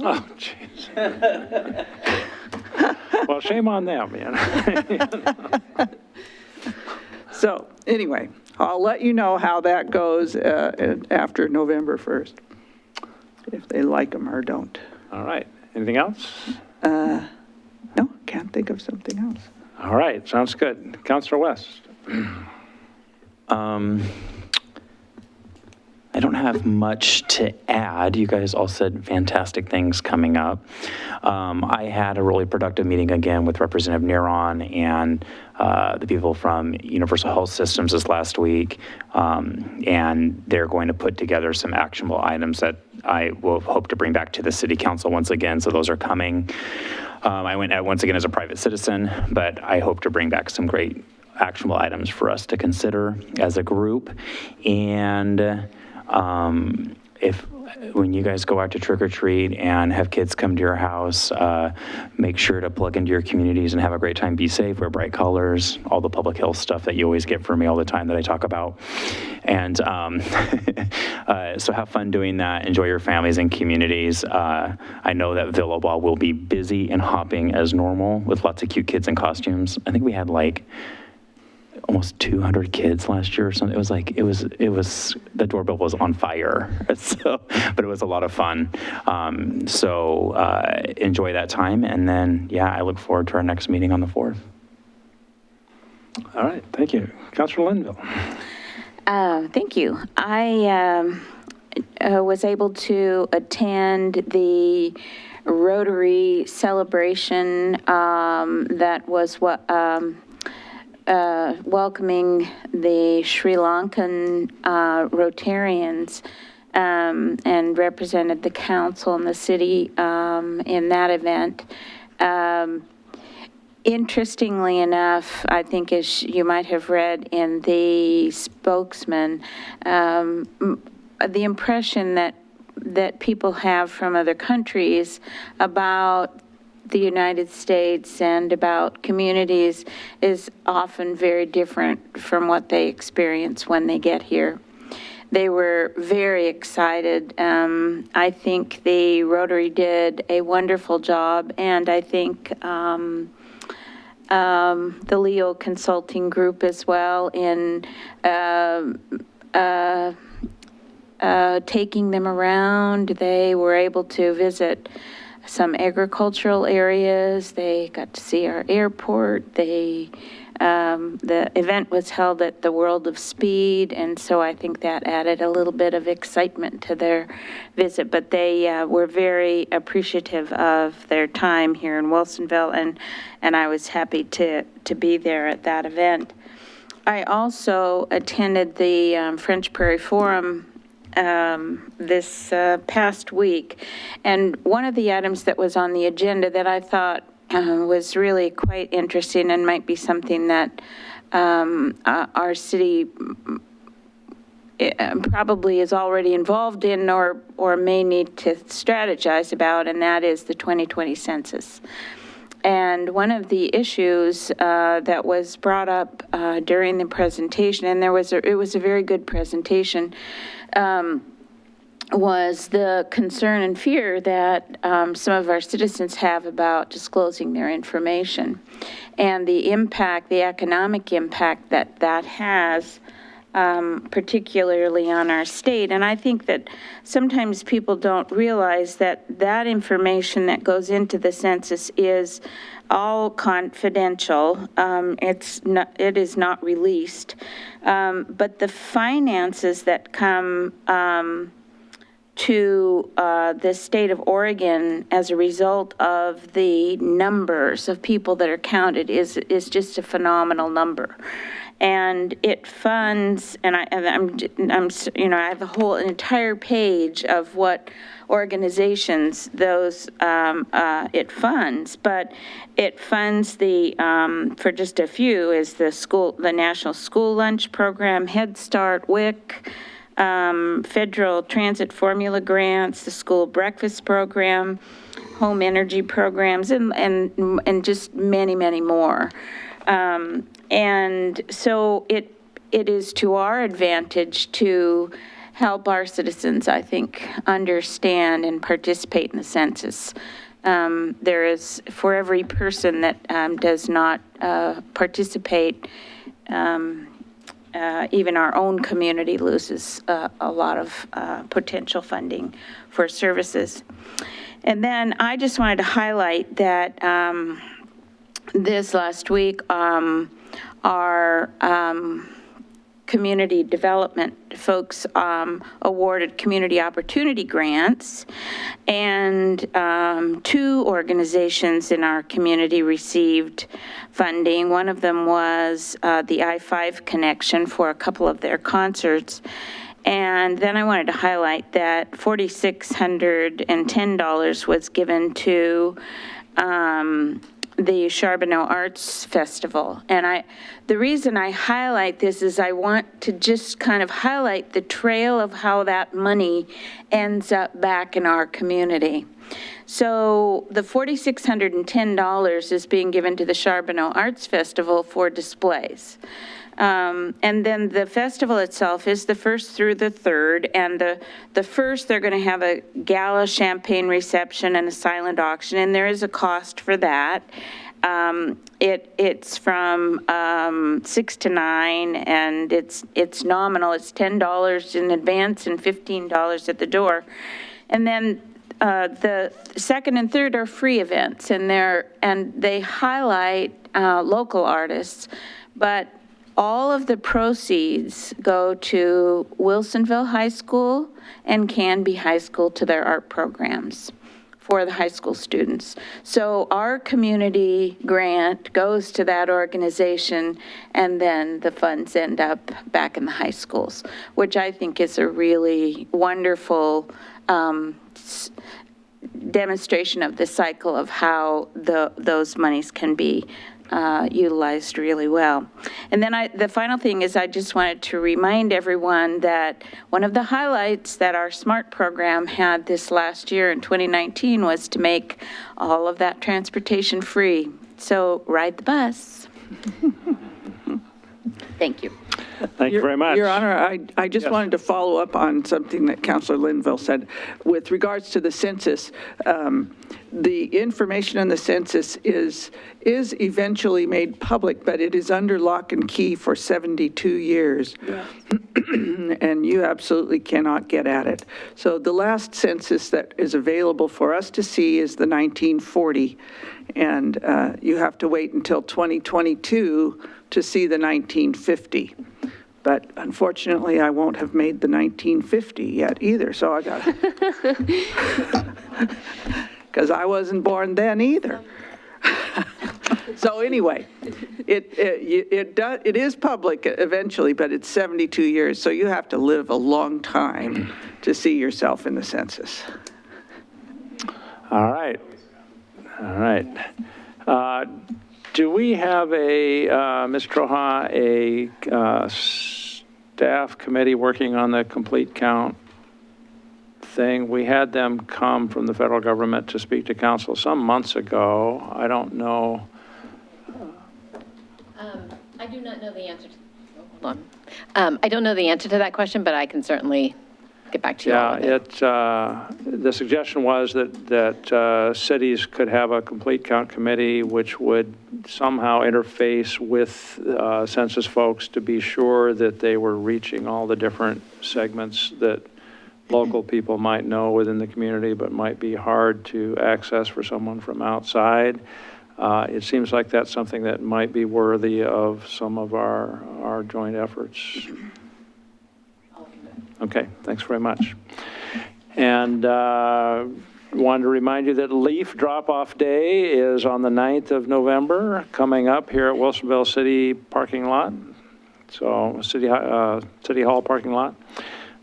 Oh, jeez. Well, shame on them, man. So anyway, I'll let you know how that goes after November 1st, if they like them or don't. All right. Anything else? No, can't think of something else. All right. Sounds good. Councilor West. I don't have much to add. You guys all said fantastic things coming up. I had a really productive meeting again with Representative Neron and the people from Universal Health Systems this last week. And they're going to put together some actionable items that I will hope to bring back to the city council once again. So those are coming. I went once again as a private citizen, but I hope to bring back some great actionable items for us to consider as a group. And when you guys go out to trick or treat and have kids come to your house, make sure to plug into your communities and have a great time. Be safe, wear bright colors, all the public health stuff that you always get from me all the time that I talk about. And so have fun doing that. Enjoy your families and communities. I know that Villaba will be busy and hopping as normal with lots of cute kids in costumes. I think we had like almost 200 kids last year or something. It was the doorbell was on fire. So, but it was a lot of fun. So enjoy that time. And then, yeah, I look forward to our next meeting on the 4th. All right. Thank you. Councilor Linville. Thank you. I was able to attend the Rotary celebration that was welcoming the Sri Lankan Rotarians and represented the council and the city in that event. Interestingly enough, I think as you might have read in the spokesman, the impression that people have from other countries about the United States and about communities is often very different from what they experience when they get here. They were very excited. I think the Rotary did a wonderful job, and I think the Leo Consulting Group as well in taking them around. They were able to visit some agricultural areas. They got to see our airport. The event was held at the World of Speed, and so I think that added a little bit of excitement to their visit. But they were very appreciative of their time here in Wilsonville, and I was happy to be there at that event. I also attended the French Prairie Forum this past week, and one of the items that was on the agenda that I thought was really quite interesting and might be something that our city probably is already involved in or may need to strategize about, and that is the 2020 census. And one of the issues that was brought up during the presentation, and it was a very good presentation, was the concern and fear that some of our citizens have about disclosing their information and the impact, the economic impact that that has, particularly on our state. And I think that sometimes people don't realize that that information that goes into the census is all confidential. It is not released. But the finances that come to the state of Oregon as a result of the numbers of people that are counted is just a phenomenal number. And it funds, and I'm I have an entire page of what organizations those it funds, but it funds for just a few is the National School Lunch Program, Head Start, WIC, federal transit formula grants, the school breakfast program, home energy programs, and just many, many more. And so it is to our advantage to help our citizens, I think, understand and participate in the census. There is, for every person that does not participate, even our own community loses a lot of potential funding for services. And then I just wanted to highlight that this last week, our community development folks awarded community opportunity grants, and 2 organizations in our community received funding. One of them was the I-5 Connection for a couple of their concerts. And then I wanted to highlight that $4,610 was given to the Charbonneau Arts Festival. And the reason I highlight this is I want to just kind of highlight the trail of how that money ends up back in our community. So the $4,610 is being given to the Charbonneau Arts Festival for displays. And then the festival itself is the 1st through the 3rd, and the 1st they're going to have a gala champagne reception and a silent auction, and there is a cost for that. It's from 6 to 9, and it's nominal. It's $10 in advance and $15 at the door. And then the 2nd and 3rd are free events, and they highlight local artists, but all of the proceeds go to Wilsonville High School and Canby High School to their art programs for the high school students. So our community grant goes to that organization, and then the funds end up back in the high schools, which I think is a really wonderful demonstration of the cycle of how those monies can be utilized really well. And then the final thing is I just wanted to remind everyone that one of the highlights that our SMART program had this last year in 2019 was to make all of that transportation free. So ride the bus. Thank you. Thank you very much. Your Honor, I just wanted to follow up on something that Councilor Linville said. With regards to the census, the information in the census is eventually made public, but it is under lock and key for 72 years. Yeah. And you absolutely cannot get at it. So the last census that is available for us to see is the 1940, and you have to wait until 2022 to see the 1950. But unfortunately, I won't have made the 1950 yet either, so I got it. Because I wasn't born then either. So anyway, it is public eventually, but it's 72 years, so you have to live a long time to see yourself in the census. All right. All right. Do we have Ms. Troja, a staff committee working on the complete count thing, we had them come from the federal government to speak to council some months ago. I don't know. I do not know the answer to, hold on. I don't know the answer to that question, but I can certainly get back to you all Yeah, with it. the suggestion was that cities could have a complete count committee, which would somehow interface with census folks to be sure that they were reaching all the different segments that local people might know within the community, but might be hard to access for someone from outside. It seems like that's something that might be worthy of some of our joint efforts. Okay, thanks very much. And wanted to remind you that leaf drop-off day is on the 9th of November, coming up here at Wilsonville City parking lot. So City Hall parking lot.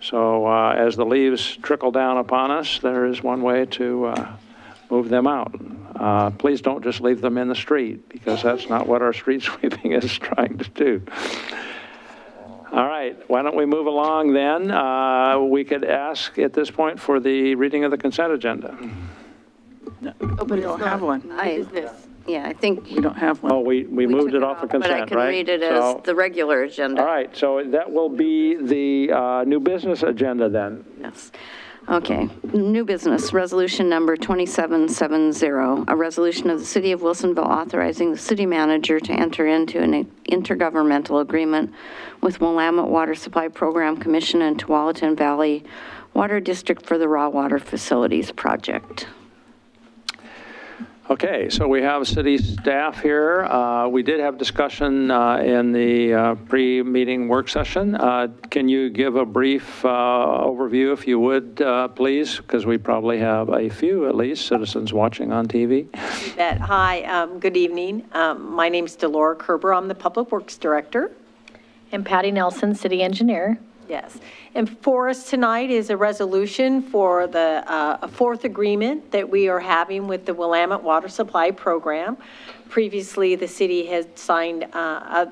So as the leaves trickle down upon us, there is one way to move them out. Please don't just leave them in the street, because that's not what our street sweeping is trying to do. All right, why don't we move along then? We could ask at this point for the reading of the consent agenda. Oh, but We it's don't not have one. business. Yeah, I think, We don't have Oh, one. we moved took it off of but I consent, can right? read it So- as the regular agenda. All right, so that will be the new business agenda then. Yes. Okay. New business, resolution number 2770, a resolution of the City of Wilsonville authorizing the city manager to enter into an intergovernmental agreement with Willamette Water Supply Program Commission and Tualatin Valley Water District for the Raw Water Facilities Project. Okay, so we have city staff here. We did have discussion in the pre-meeting work session. Can you give a brief overview, if you would, please? Because we probably have a few, at least, citizens watching on TV. You bet. Hi, good evening. My name's Delora Kerber. I'm the Public Works Director. And Patty Nelson, city engineer. Yes. And for us tonight is a resolution for the a fourth agreement that we are having with the Willamette Water Supply Program. Previously, the city had signed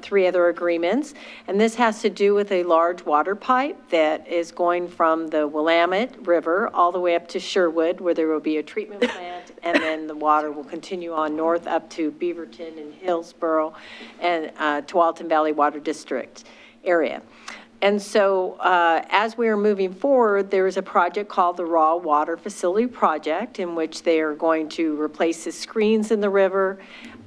3 other agreements, and this has to do with a large water pipe that is going from the Willamette River all the way up to Sherwood, where there will be a treatment plant, and then the water will continue on north up to Beaverton and Hillsborough and Tualatin Valley Water District area. And so as we are moving forward, there is a project called the Raw Water Facility Project, in which they are going to replace the screens in the river,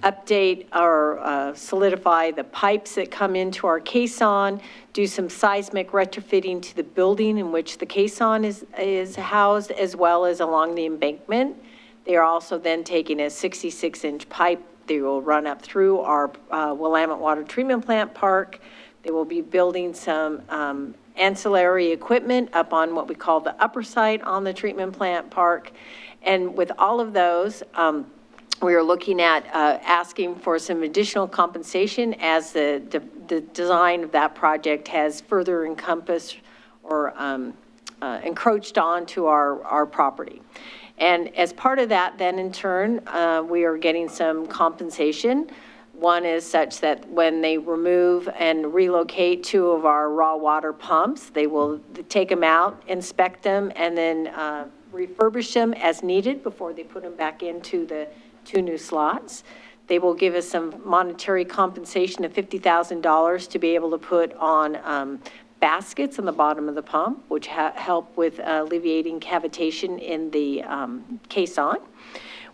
update or solidify the pipes that come into our caisson, do some seismic retrofitting to the building in which the caisson is housed, as well as along the embankment. They are also then taking a 66-inch pipe. They will run up through our Willamette Water Treatment Plant Park. They will be building some ancillary equipment up on what we call the upper site on the treatment plant park. And with all of those, we are looking at asking for some additional compensation as the design of that project has further encompassed or encroached onto our property. And as part of that, then in turn, we are getting some compensation. One is such that when they remove and relocate 2 of our raw water pumps, they will take them out, inspect them, and then refurbish them as needed before they put them back into the 2 new slots. They will give us some monetary compensation of $50,000 to be able to put on baskets on the bottom of the pump, which help with alleviating cavitation in the caisson.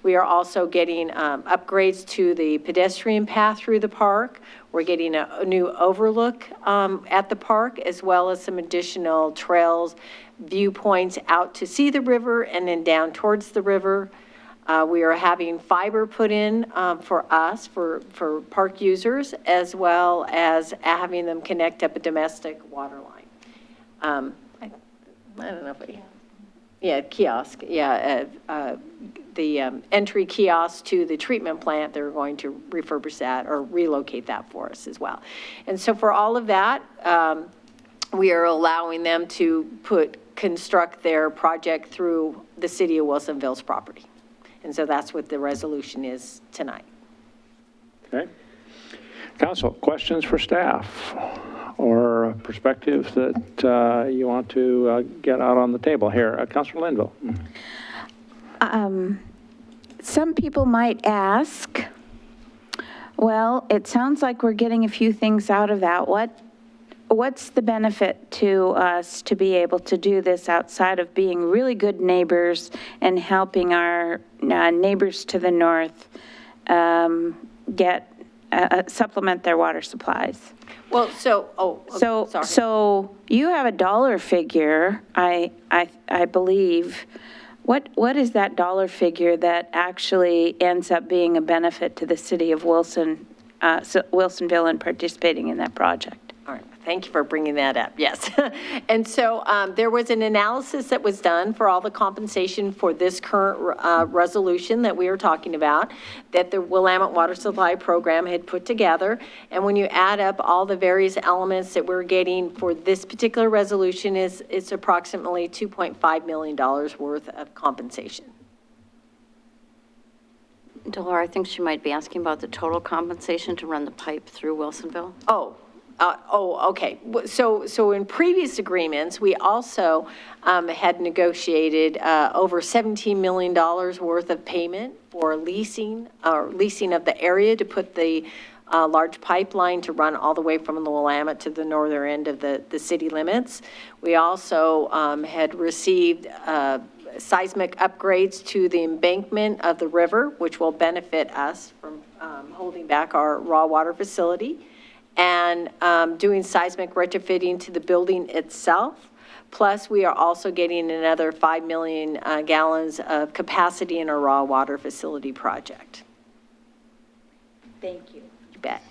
We are also getting upgrades to the pedestrian path through the park. We're getting a new overlook at the park, as well as some additional trails, viewpoints out to see the river and then down towards the river. We are having fiber put in for us, for park users, as well as having them connect up a domestic water line. I don't know if we... Yeah, kiosk, yeah. The entry kiosk to the treatment plant, they're going to refurbish that or relocate that for us as well. And so for all of that, we are allowing them to construct their project through the city of Wilsonville's property. And so that's what the resolution is tonight. Okay. Council, questions for staff? or a perspective that you want to get out on the table here? Councilor Linville. Some people might ask, well, it sounds like we're getting a few things out of that. What's the benefit to us to be able to do this outside of being really good neighbors and helping our neighbors to the north get supplement their water supplies? Well, sorry. So you have a dollar figure, I believe. What is that dollar figure that actually ends up being a benefit to the city of Wilsonville and participating in that project? All right, thank you for bringing that up, yes. And so there was an analysis that was done for all the compensation for this current resolution that we are talking about, that the Willamette Water Supply Program had put together. And when you add up all the various elements that we're getting for this particular resolution, it's approximately $2.5 million worth of compensation. Delora, I think she might be asking about the total compensation to run the pipe through Wilsonville. Okay. So in previous agreements, we also had negotiated over $17 million worth of payment for leasing of the area to put the large pipeline to run all the way from the Willamette to the northern end of the city limits. We also had received seismic upgrades to the embankment of the river, which will benefit us from holding back our raw water facility, and doing seismic retrofitting to the building itself. Plus, we are also getting another 5 million gallons of capacity in our raw water facility project. Thank you. You bet.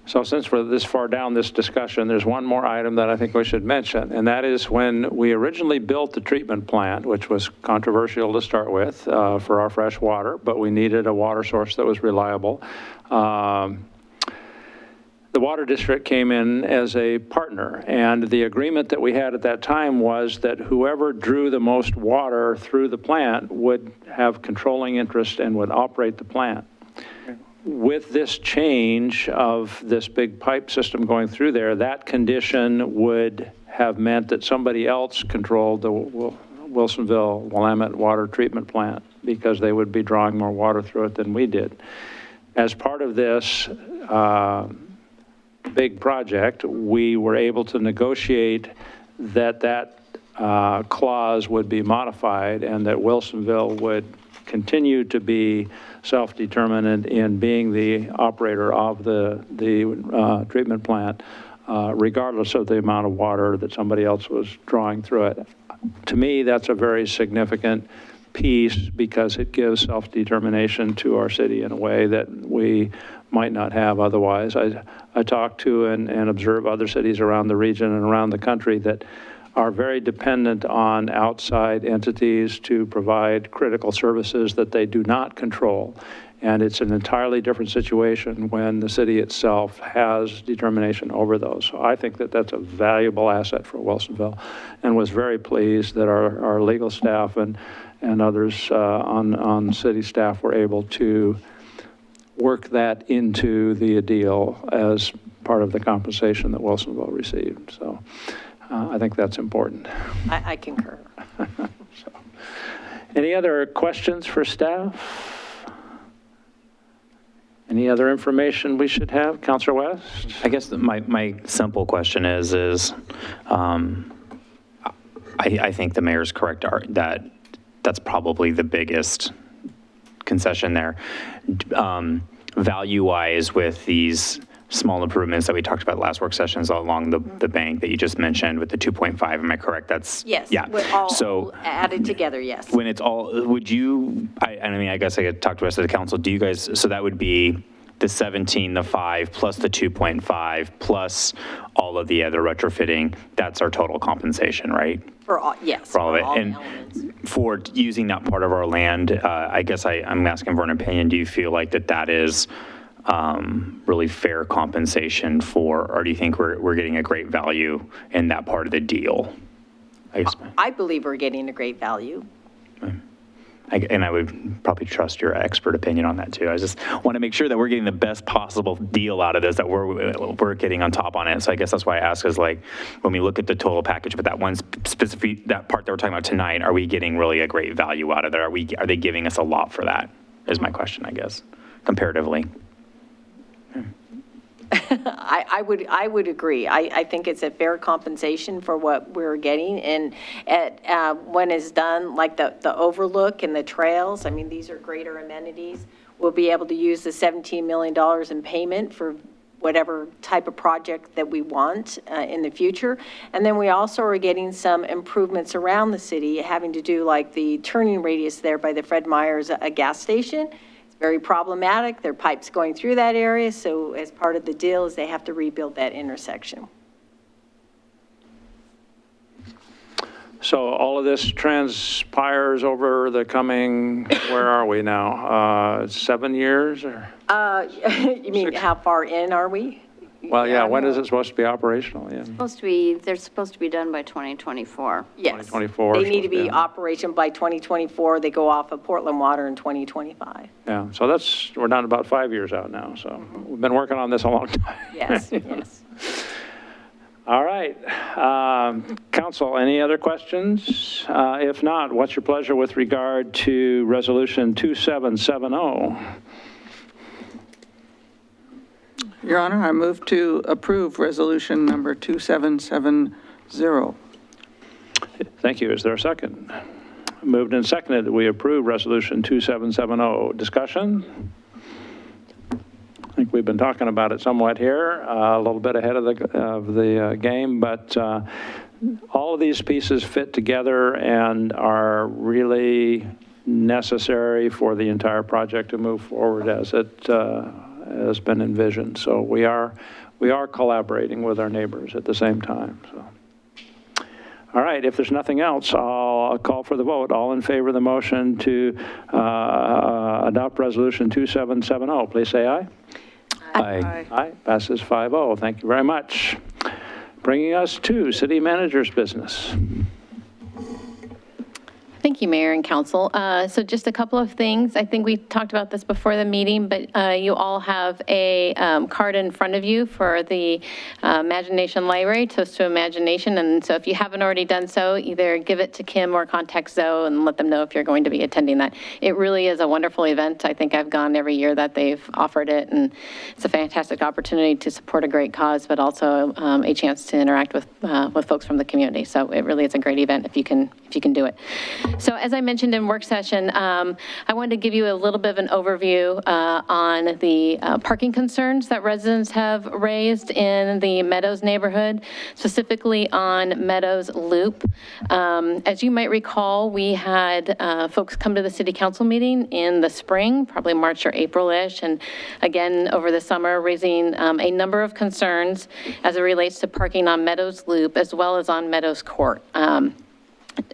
So since we're this far down this discussion, there's one more item that I think we should mention, and that is when we originally built the treatment plant, which was controversial to start with for our fresh water, but we needed a water source that was reliable. The water district came in as a partner, and the agreement that we had at that time was that whoever drew the most water through the plant would have controlling interest and would operate the plant. With this change of this big pipe system going through there, that condition would have meant that somebody else controlled the Wilsonville Willamette water treatment plant because they would be drawing more water through it than we did. As part of this big project, we were able to negotiate that clause would be modified and that Wilsonville would continue to be self-determined in being the operator of the treatment plant, regardless of the amount of water that somebody else was drawing through it. To me, that's a very significant piece because it gives self-determination to our city in a way that we might not have otherwise. I talk to and observe other cities around the region and around the country that are very dependent on outside entities to provide critical services that they do not control. And it's an entirely different situation when the city itself has determination over those. So I think that that's a valuable asset for Wilsonville, and was very pleased that our legal staff and others on city staff were able to work that into the deal as part of the compensation that Wilsonville received. So I think that's important. I concur. So, any other questions for staff? Any other information we should have? Councilor West? I guess my simple question is I think the mayor's correct that that's probably the biggest concession there. Value-wise, with these small improvements that we talked about last work sessions along the bank that you just mentioned with the 2.5, am I correct? That's, Yes. yeah. All So added together, yes. when it's all, would you, I mean, I guess I could talk to the rest of the council. Do you guys, so that would be the 17, the 5, plus the 2.5, plus all of the other retrofitting, that's our total compensation, right? For all, yes. For all of it. all And elements. for using that part of our land, I guess I'm asking for an opinion. Do you feel like that is really fair compensation for, or do you think we're getting a great value in that part of the deal? I guess. I believe we're getting a great value. And I would probably trust your expert opinion on that too. I just want to make sure that we're getting the best possible deal out of this, that we're getting on top on it. So I guess that's why I ask is like, when we look at the total package, but that one specific, that part that we're talking about tonight, are we getting really a great value out of it? Are they giving us a lot for that is my question, I guess, comparatively. I would agree. I think it's a fair compensation for what we're getting. And when it's done, like the overlook and the trails, I mean, these are greater amenities. We'll be able to use the $17 million in payment for whatever type of project that we want in the future. And then we also are getting some improvements around the city, having to do like the turning radius there by the Fred Meyer's gas station. Very problematic. There are pipes going through that area, so as part of the deal is they have to rebuild that intersection. So all of this transpires over the coming, where are we now? 7 years or? You mean how far in are we? Well, yeah, when is it supposed to be operational? Yeah, They're supposed to be done by 2024. Yes. 2024. They need to be operation by 2024. They go off of Portland Water in 2025. Yeah, so we're down about 5 years out now, so we've been working on this a long time. Yes, yes. All right. Council, any other questions? If not, what's your pleasure with regard to Resolution 2770? Your Honor, I move to approve resolution number 2770. Thank you. Is there a second? Moved and seconded that we approve Resolution 2770. Discussion? I think we've been talking about it somewhat here, a little bit ahead of the game, but all of these pieces fit together and are really necessary for the entire project to move forward as it has been envisioned. So we are collaborating with our neighbors at the same time. So, all right, if there's nothing else, I'll call for the vote. All in favor of the motion to adopt Resolution 2770, please say aye. Aye. Aye. Passes 5-0. Thank you very much. Bringing us to City Manager's business. Thank you, Mayor and Council. So just a couple of things. I think we talked about this before the meeting, but you all have a card in front of you for the Imagination Library, Toast to Imagination. And so if you haven't already done so, either give it to Kim or contact Zoe and let them know if you're going to be attending that. It really is a wonderful event. I think I've gone every year that they've offered it, and it's a fantastic opportunity to support a great cause, but also a chance to interact with folks from the community. So it really is a great event if you can do it. So as I mentioned in work session, I wanted to give you a little bit of an overview on the parking concerns that residents have raised in the Meadows neighborhood, specifically on Meadows Loop. As you might recall, we had folks come to the city council meeting in the spring, probably March or April-ish, and again over the summer, raising a number of concerns as it relates to parking on Meadows Loop as well as on Meadows Court.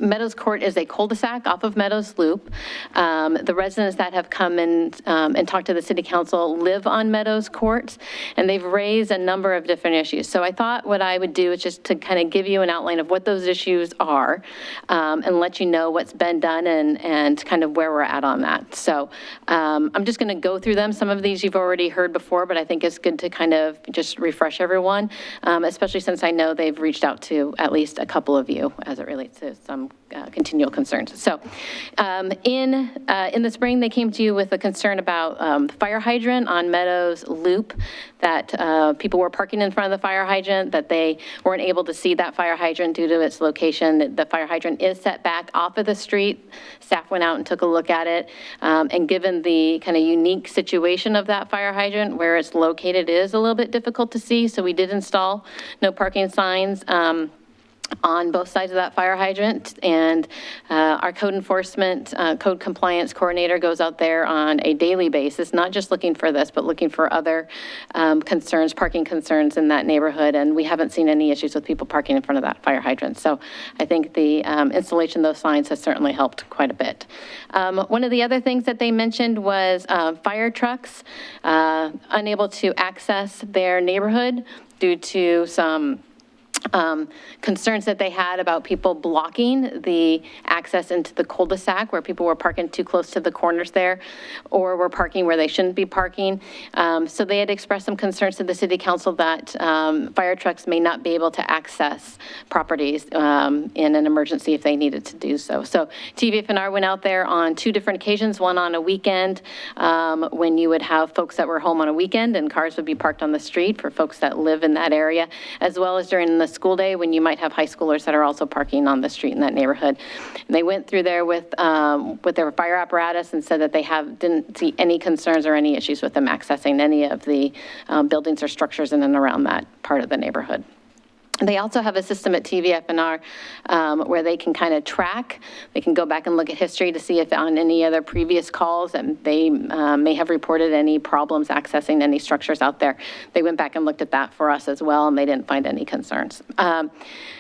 Meadows Court is a cul-de-sac off of Meadows Loop. The residents that have come and talked to the city council live on Meadows Court, and they've raised a number of different issues. So I thought what I would do is just to kind of give you an outline of what those issues are and let you know what's been done and kind of where we're at on that. So I'm just going to go through them. Some of these you've already heard before, but I think it's good to kind of just refresh everyone, especially since I know they've reached out to at least a couple of you as it relates to some continual concerns. So in the spring, they came to you with a concern about the fire hydrant on Meadows Loop, that people were parking in front of the fire hydrant, that they weren't able to see that fire hydrant due to its location. The fire hydrant is set back off of the street. Staff went out and took a look at it. And given the kind of unique situation of that fire hydrant, where it's located, it is a little bit difficult to see. So we did install no parking signs on both sides of that fire hydrant, and our code enforcement, code compliance coordinator goes out there on a daily basis, not just looking for this, but looking for other concerns, parking concerns in that neighborhood, and we haven't seen any issues with people parking in front of that fire hydrant. So I think the installation of those signs has certainly helped quite a bit. One of the other things that they mentioned was fire trucks unable to access their neighborhood due to some concerns that they had about people blocking the access into the cul-de-sac where people were parking too close to the corners there or were parking where they shouldn't be parking. So they had expressed some concerns to the city council that fire trucks may not be able to access properties in an emergency if they needed to do so. So TVFNR went out there on 2 different occasions, one on a weekend when you would have folks that were home on a weekend and cars would be parked on the street for folks that live in that area, as well as during the school day when you might have high schoolers that are also parking on the street in that neighborhood. And they went through there with their fire apparatus and said that they didn't see any concerns or any issues with them accessing any of the buildings or structures in and around that part of the neighborhood. They also have a system at TVFNR where they can kind of track. They can go back and look at history to see if on any other previous calls that they may have reported any problems accessing any structures out there. They went back and looked at that for us as well, and they didn't find any concerns.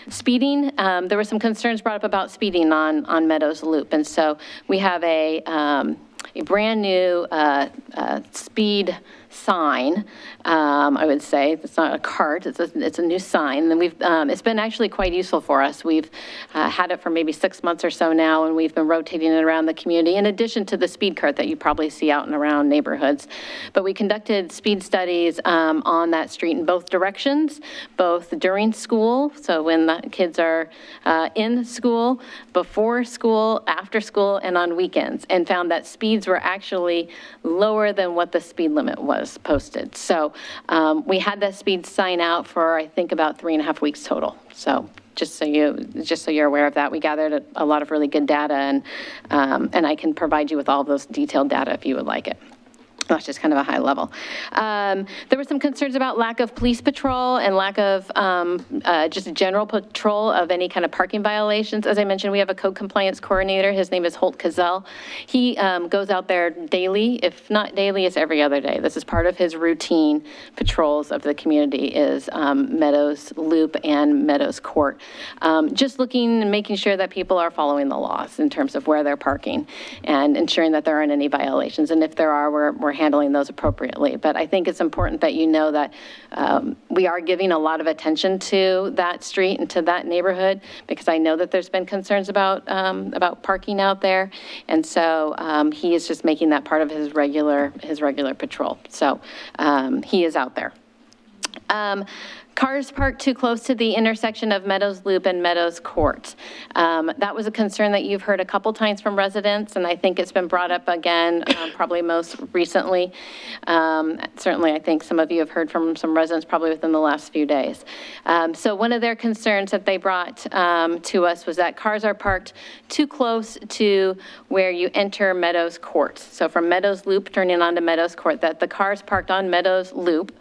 Speeding, there were some concerns brought up about speeding on Meadows Loop. And so we have a brand new speed sign, I would say. It's not a cart, it's a new sign. And it's been actually quite useful for us. We've had it for maybe 6 months or so now, and we've been rotating it around the community, in addition to the speed cart that you probably see out and around neighborhoods. But we conducted speed studies on that street in both directions, both during school, so when the kids are in school, before school, after school, and on weekends, and found that speeds were actually lower than what the speed limit was posted. So we had that speed sign out for, I think, about 3.5 weeks total. So just so you're aware of that, we gathered a lot of really good data, and I can provide you with all of those detailed data if you would like it. That's just kind of a high level. There were some concerns about lack of police patrol and lack of just general patrol of any kind of parking violations. As I mentioned, we have a code compliance coordinator. His name is Holt Cazell. He goes out there daily. If not daily, it's every other day. This is part of his routine patrols of the community is Meadows Loop and Meadows Court. Just looking and making sure that people are following the laws in terms of where they're parking and ensuring that there aren't any violations. And if there are, we're handling those appropriately. But I think it's important that you know that we are giving a lot of attention to that street and to that neighborhood, because I know that there's been concerns about parking out there. And so he is just making that part of his regular patrol. So he is out there. Cars parked too close to the intersection of Meadows Loop and Meadows Court. That was a concern that you've heard a couple times from residents, and I think it's been brought up again, probably most recently. Certainly, I think some of you have heard from some residents probably within the last few days. So one of their concerns that they brought to us was that cars are parked too close to where you enter Meadows Court. So from Meadows Loop turning onto Meadows Court, that the cars parked on Meadows Loop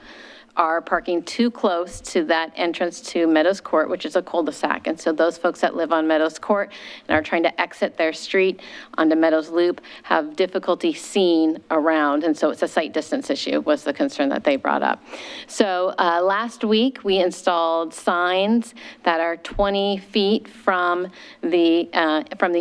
are parking too close to that entrance to Meadows Court, which is a cul-de-sac. And so those folks that live on Meadows Court and are trying to exit their street onto Meadows Loop have difficulty seeing around. And so it's a sight distance issue was the concern that they brought up. So last week we installed signs that are 20 feet from the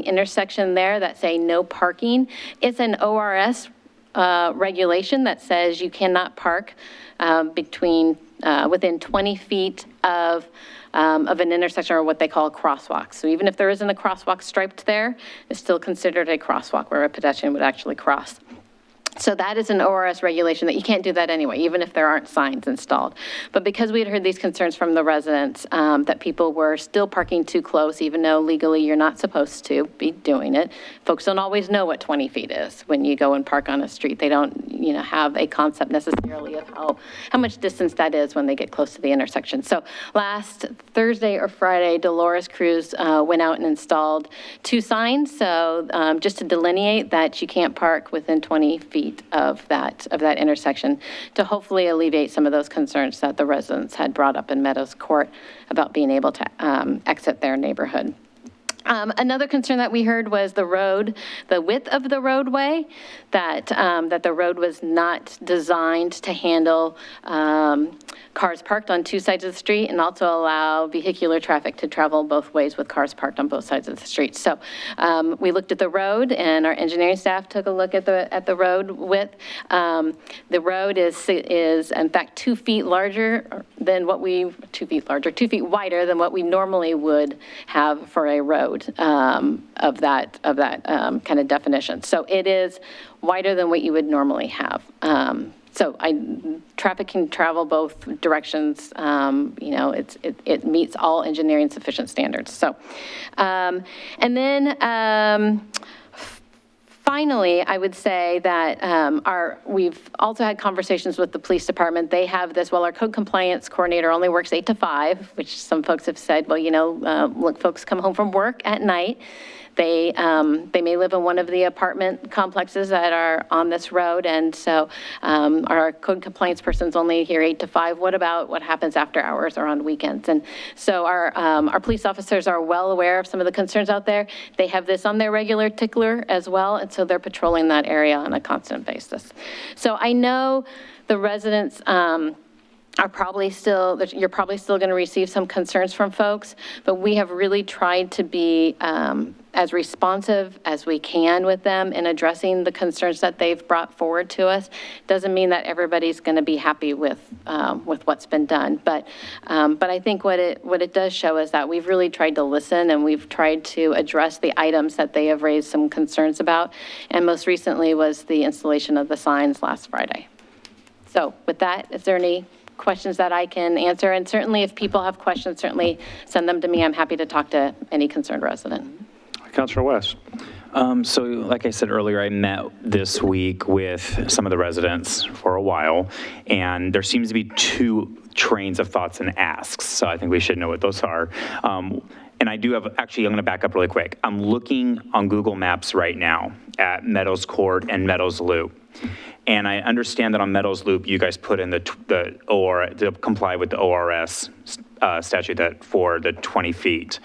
intersection there that say no parking. It's an ORS regulation that says you cannot park within 20 feet of an intersection, or what they call a crosswalk. So even if there isn't a crosswalk striped there, it's still considered a crosswalk where a pedestrian would actually cross. So that is an ORS regulation that you can't do that anyway, even if there aren't signs installed. But because we had heard these concerns from the residents that people were still parking too close, even though legally you're not supposed to be doing it. Folks don't always know what 20 feet is when you go and park on a street. They don't, have a concept necessarily of how much distance that is when they get close to the intersection. So last Thursday or Friday, Dolores Cruz went out and installed 2 signs. So just to delineate that you can't park within 20 feet of that intersection, to hopefully alleviate some of those concerns that the residents had brought up in Meadows Court about being able to exit their neighborhood. Another concern that we heard was the width of the roadway, that the road was not designed to handle cars parked on 2 sides of the street and also allow vehicular traffic to travel both ways with cars parked on both sides of the street. So we looked at the road, and our engineering staff took a look at the road width. The road is in fact 2 feet larger than what we, 2 feet larger, 2 feet wider than what we normally would have for a road of that kind of definition. So it is wider than what you would normally have. So traffic can travel both directions. It meets all engineering sufficient standards. So, and then finally, I would say that we've also had conversations with the police department. They have this, well, our code compliance coordinator only works 8 to 5, which some folks have said, well, look, folks come home from work at night. They may live in one of the apartment complexes that are on this road, and so our code compliance person's only here 8 to 5. What happens after hours or on weekends? And so our police officers are well aware of some of the concerns out there. They have this on their regular tickler as well, and so they're patrolling that area on a constant basis. So I know the residents you're probably still going to receive some concerns from folks, but we have really tried to be as responsive as we can with them in addressing the concerns that they've brought forward to us. Doesn't mean that everybody's going to be happy with what's been done, but I think what it does show is that we've really tried to listen, and we've tried to address the items that they have raised some concerns about, and most recently was the installation of the signs last Friday. So with that, is there any questions that I can answer? And certainly if people have questions, certainly send them to me. I'm happy to talk to any concerned resident. Councilor West. So like I said earlier, I met this week with some of the residents for a while, and there seems to be 2 trains of thoughts and asks. So I think we should know what those are. And I do have, actually, I'm going to back up really quick. I'm looking on Google Maps right now at Meadows Court and Meadows Loop. And I understand that on Meadows Loop, you guys put in the OR to comply with the ORS statute that for the 20 feet.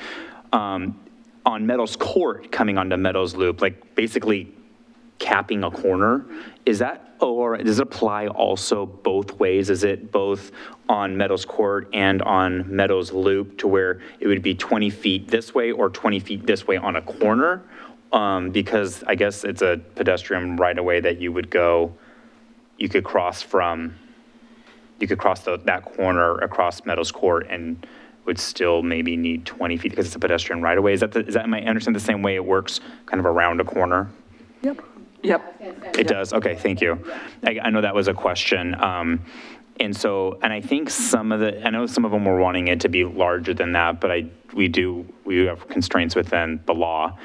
On Meadows Court, coming onto Meadows Loop, like basically capping a corner, does it apply also both ways? Is it both on Meadows Court and on Meadows Loop to where it would be 20 feet this way or 20 feet this way on a corner? Because I guess it's a pedestrian right away that you could cross that corner across Meadows Court and would still maybe need 20 feet because it's a pedestrian right away. Is that am I understand the same way it works kind of around a corner? Yep. It does? Okay, thank you. I know that was a question. And I think I know some of them were wanting it to be larger than that, but we do have constraints within the law.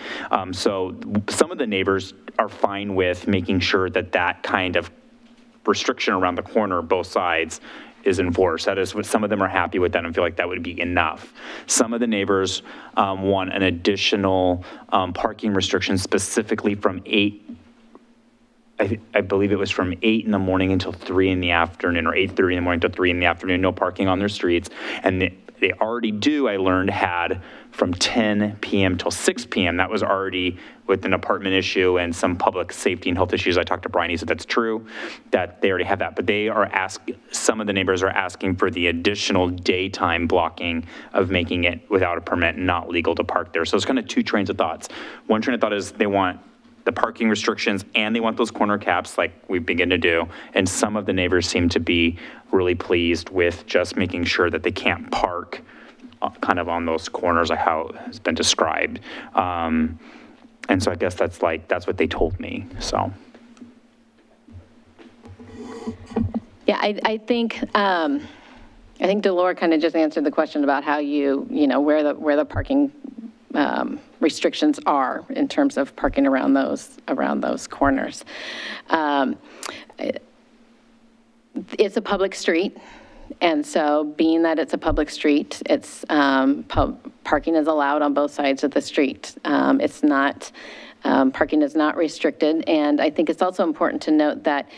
So some of the neighbors are fine with making sure that kind of restriction around the corner, both sides, is enforced. That is what some of them are happy with that and feel like that would be enough. Some of the neighbors want an additional parking restriction specifically from 8, I believe it was from 8 in the morning until 3 in the afternoon, or 8:30 in the morning to 3 in the afternoon, no parking on their streets. And they already had from 10 p.m. till 6 p.m. That was already with an apartment issue and some public safety and health issues. I talked to Brian, he said that's true, that they already have that. But some of the neighbors are asking for the additional daytime blocking of making it without a permit, not legal to park there. So it's kind of 2 trains of thoughts. One train of thought is they want the parking restrictions and they want those corner caps like we begin to do. And some of the neighbors seem to be really pleased with just making sure that they can't park kind of on those corners, like how it has been described. And so I guess that's what they told me, so. Yeah, I think Delora kind of just answered the question about how where the parking restrictions are in terms of parking around those corners. It's a public street, and so being that it's a public street, it's parking is allowed on both sides of the street. It's not parking is not restricted, and I think it's also important to note that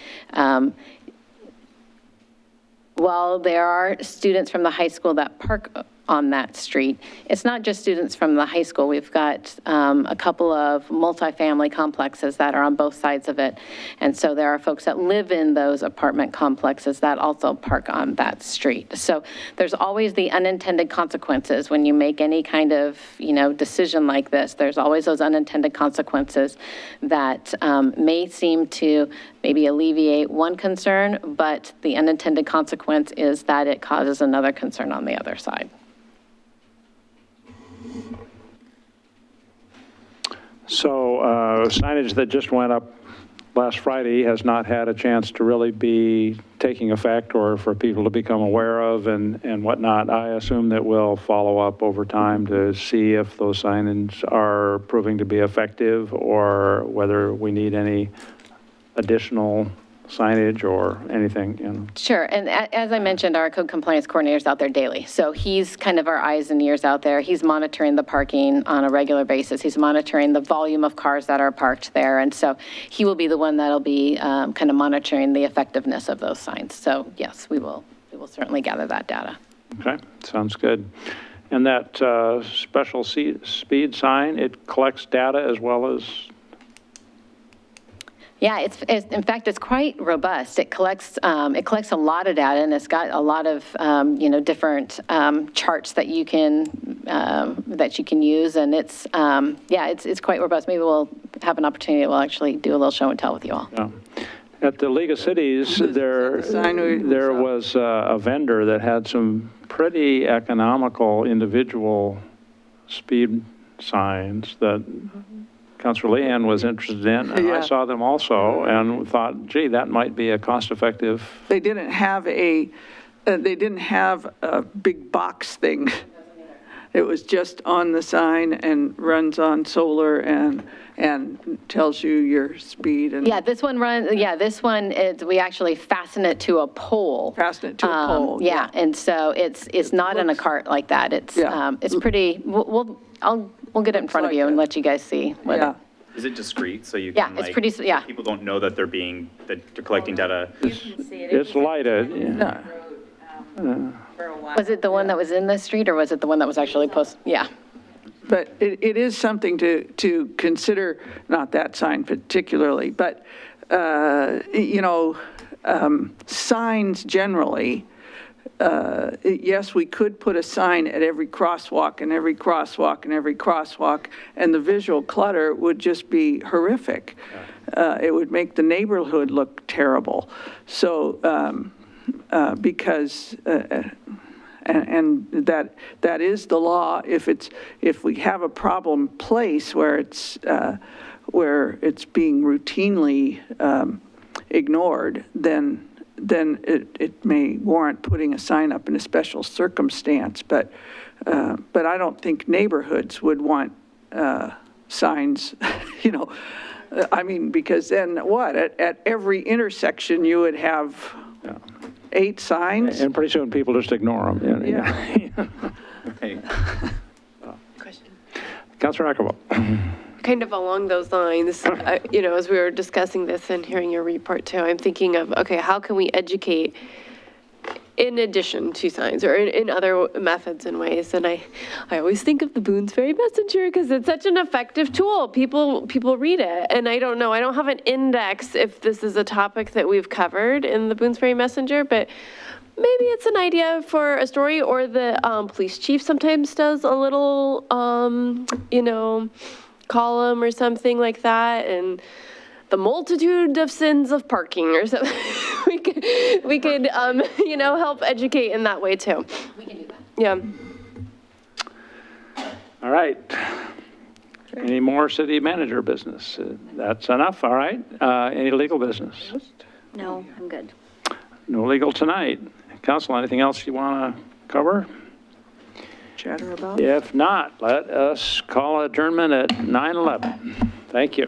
while there are students from the high school that park on that street. It's not just students from the high school. We've got a couple of multifamily complexes that are on both sides of it. And so there are folks that live in those apartment complexes that also park on that street. So there's always the unintended consequences when you make any kind of, decision like this. There's always those unintended consequences that may seem to maybe alleviate one concern, but the unintended consequence is that it causes another concern on the other side. So signage that just went up last Friday has not had a chance to really be taking effect or for people to become aware of and whatnot. I assume that we'll follow up over time to see if those signage are proving to be effective or whether we need any additional signage or anything. Sure, and as I mentioned, our code compliance coordinator is out there daily. So he's kind of our eyes and ears out there. He's monitoring the parking on a regular basis. He's monitoring the volume of cars that are parked there. And so he will be the one that'll be kind of monitoring the effectiveness of those signs. So yes, we will certainly gather that data. Okay, sounds good. And that special speed sign, it collects data as well as... Yeah, in fact, it's quite robust. It collects a lot of data, and it's got a lot of different charts that you can use, and it's quite robust. Maybe we'll have an opportunity. We'll actually do a little show and tell with you all. Yeah. At the League of Cities, there was a vendor that had some pretty economical individual speed signs that Councilor Lehan was interested in, and I saw them also and thought, gee, that might be a cost-effective. They didn't have a big box thing. It was just on the sign and runs on solar and tells you your speed. And Yeah, this one we actually fasten it to a pole. Fasten it to a pole. Yeah, and so it's not in a cart like that. It's pretty. We'll get it in front of you and let you guys see. Is it discreet so you Yeah, can it's pretty. Yeah. people don't know that they're collecting data? It's lighted. Yeah. Was it the one that was in the street or was it the one that was actually posted? Yeah. But it is something to consider, not that sign particularly, but, signs generally, yes, we could put a sign at every crosswalk and every crosswalk and every crosswalk, and the visual clutter would just be horrific. It would make the neighborhood look terrible. So, because, and that is the law. If we have a problem place where it's being routinely ignored, then it may warrant putting a sign up in a special circumstance. But I don't think neighborhoods would want signs, because then what? At every intersection, you would have 8 signs? And pretty soon people just ignore them. Yeah. Okay. Question. Councilor Ackervall. Kind of along those lines, as we were discussing this and hearing your report too, I'm thinking of, okay, how can we educate in addition to signs or in other methods and ways? And I always think of the Boonesbury Messenger because it's such an effective tool. People read it. And I don't know, I don't have an index if this is a topic that we've covered in the Boonesbury Messenger, but maybe it's an idea for a story, or the police chief sometimes does a little, column or something like that, and the multitude of sins of parking or something. we could help educate in that way too. We can do that. Yeah. All right. Any more city manager business? That's enough. All right. Any legal business? No, I'm good. No legal tonight. Council, anything else you want to cover? Chatter about? If not, let us call adjournment at 9:11. Thank you.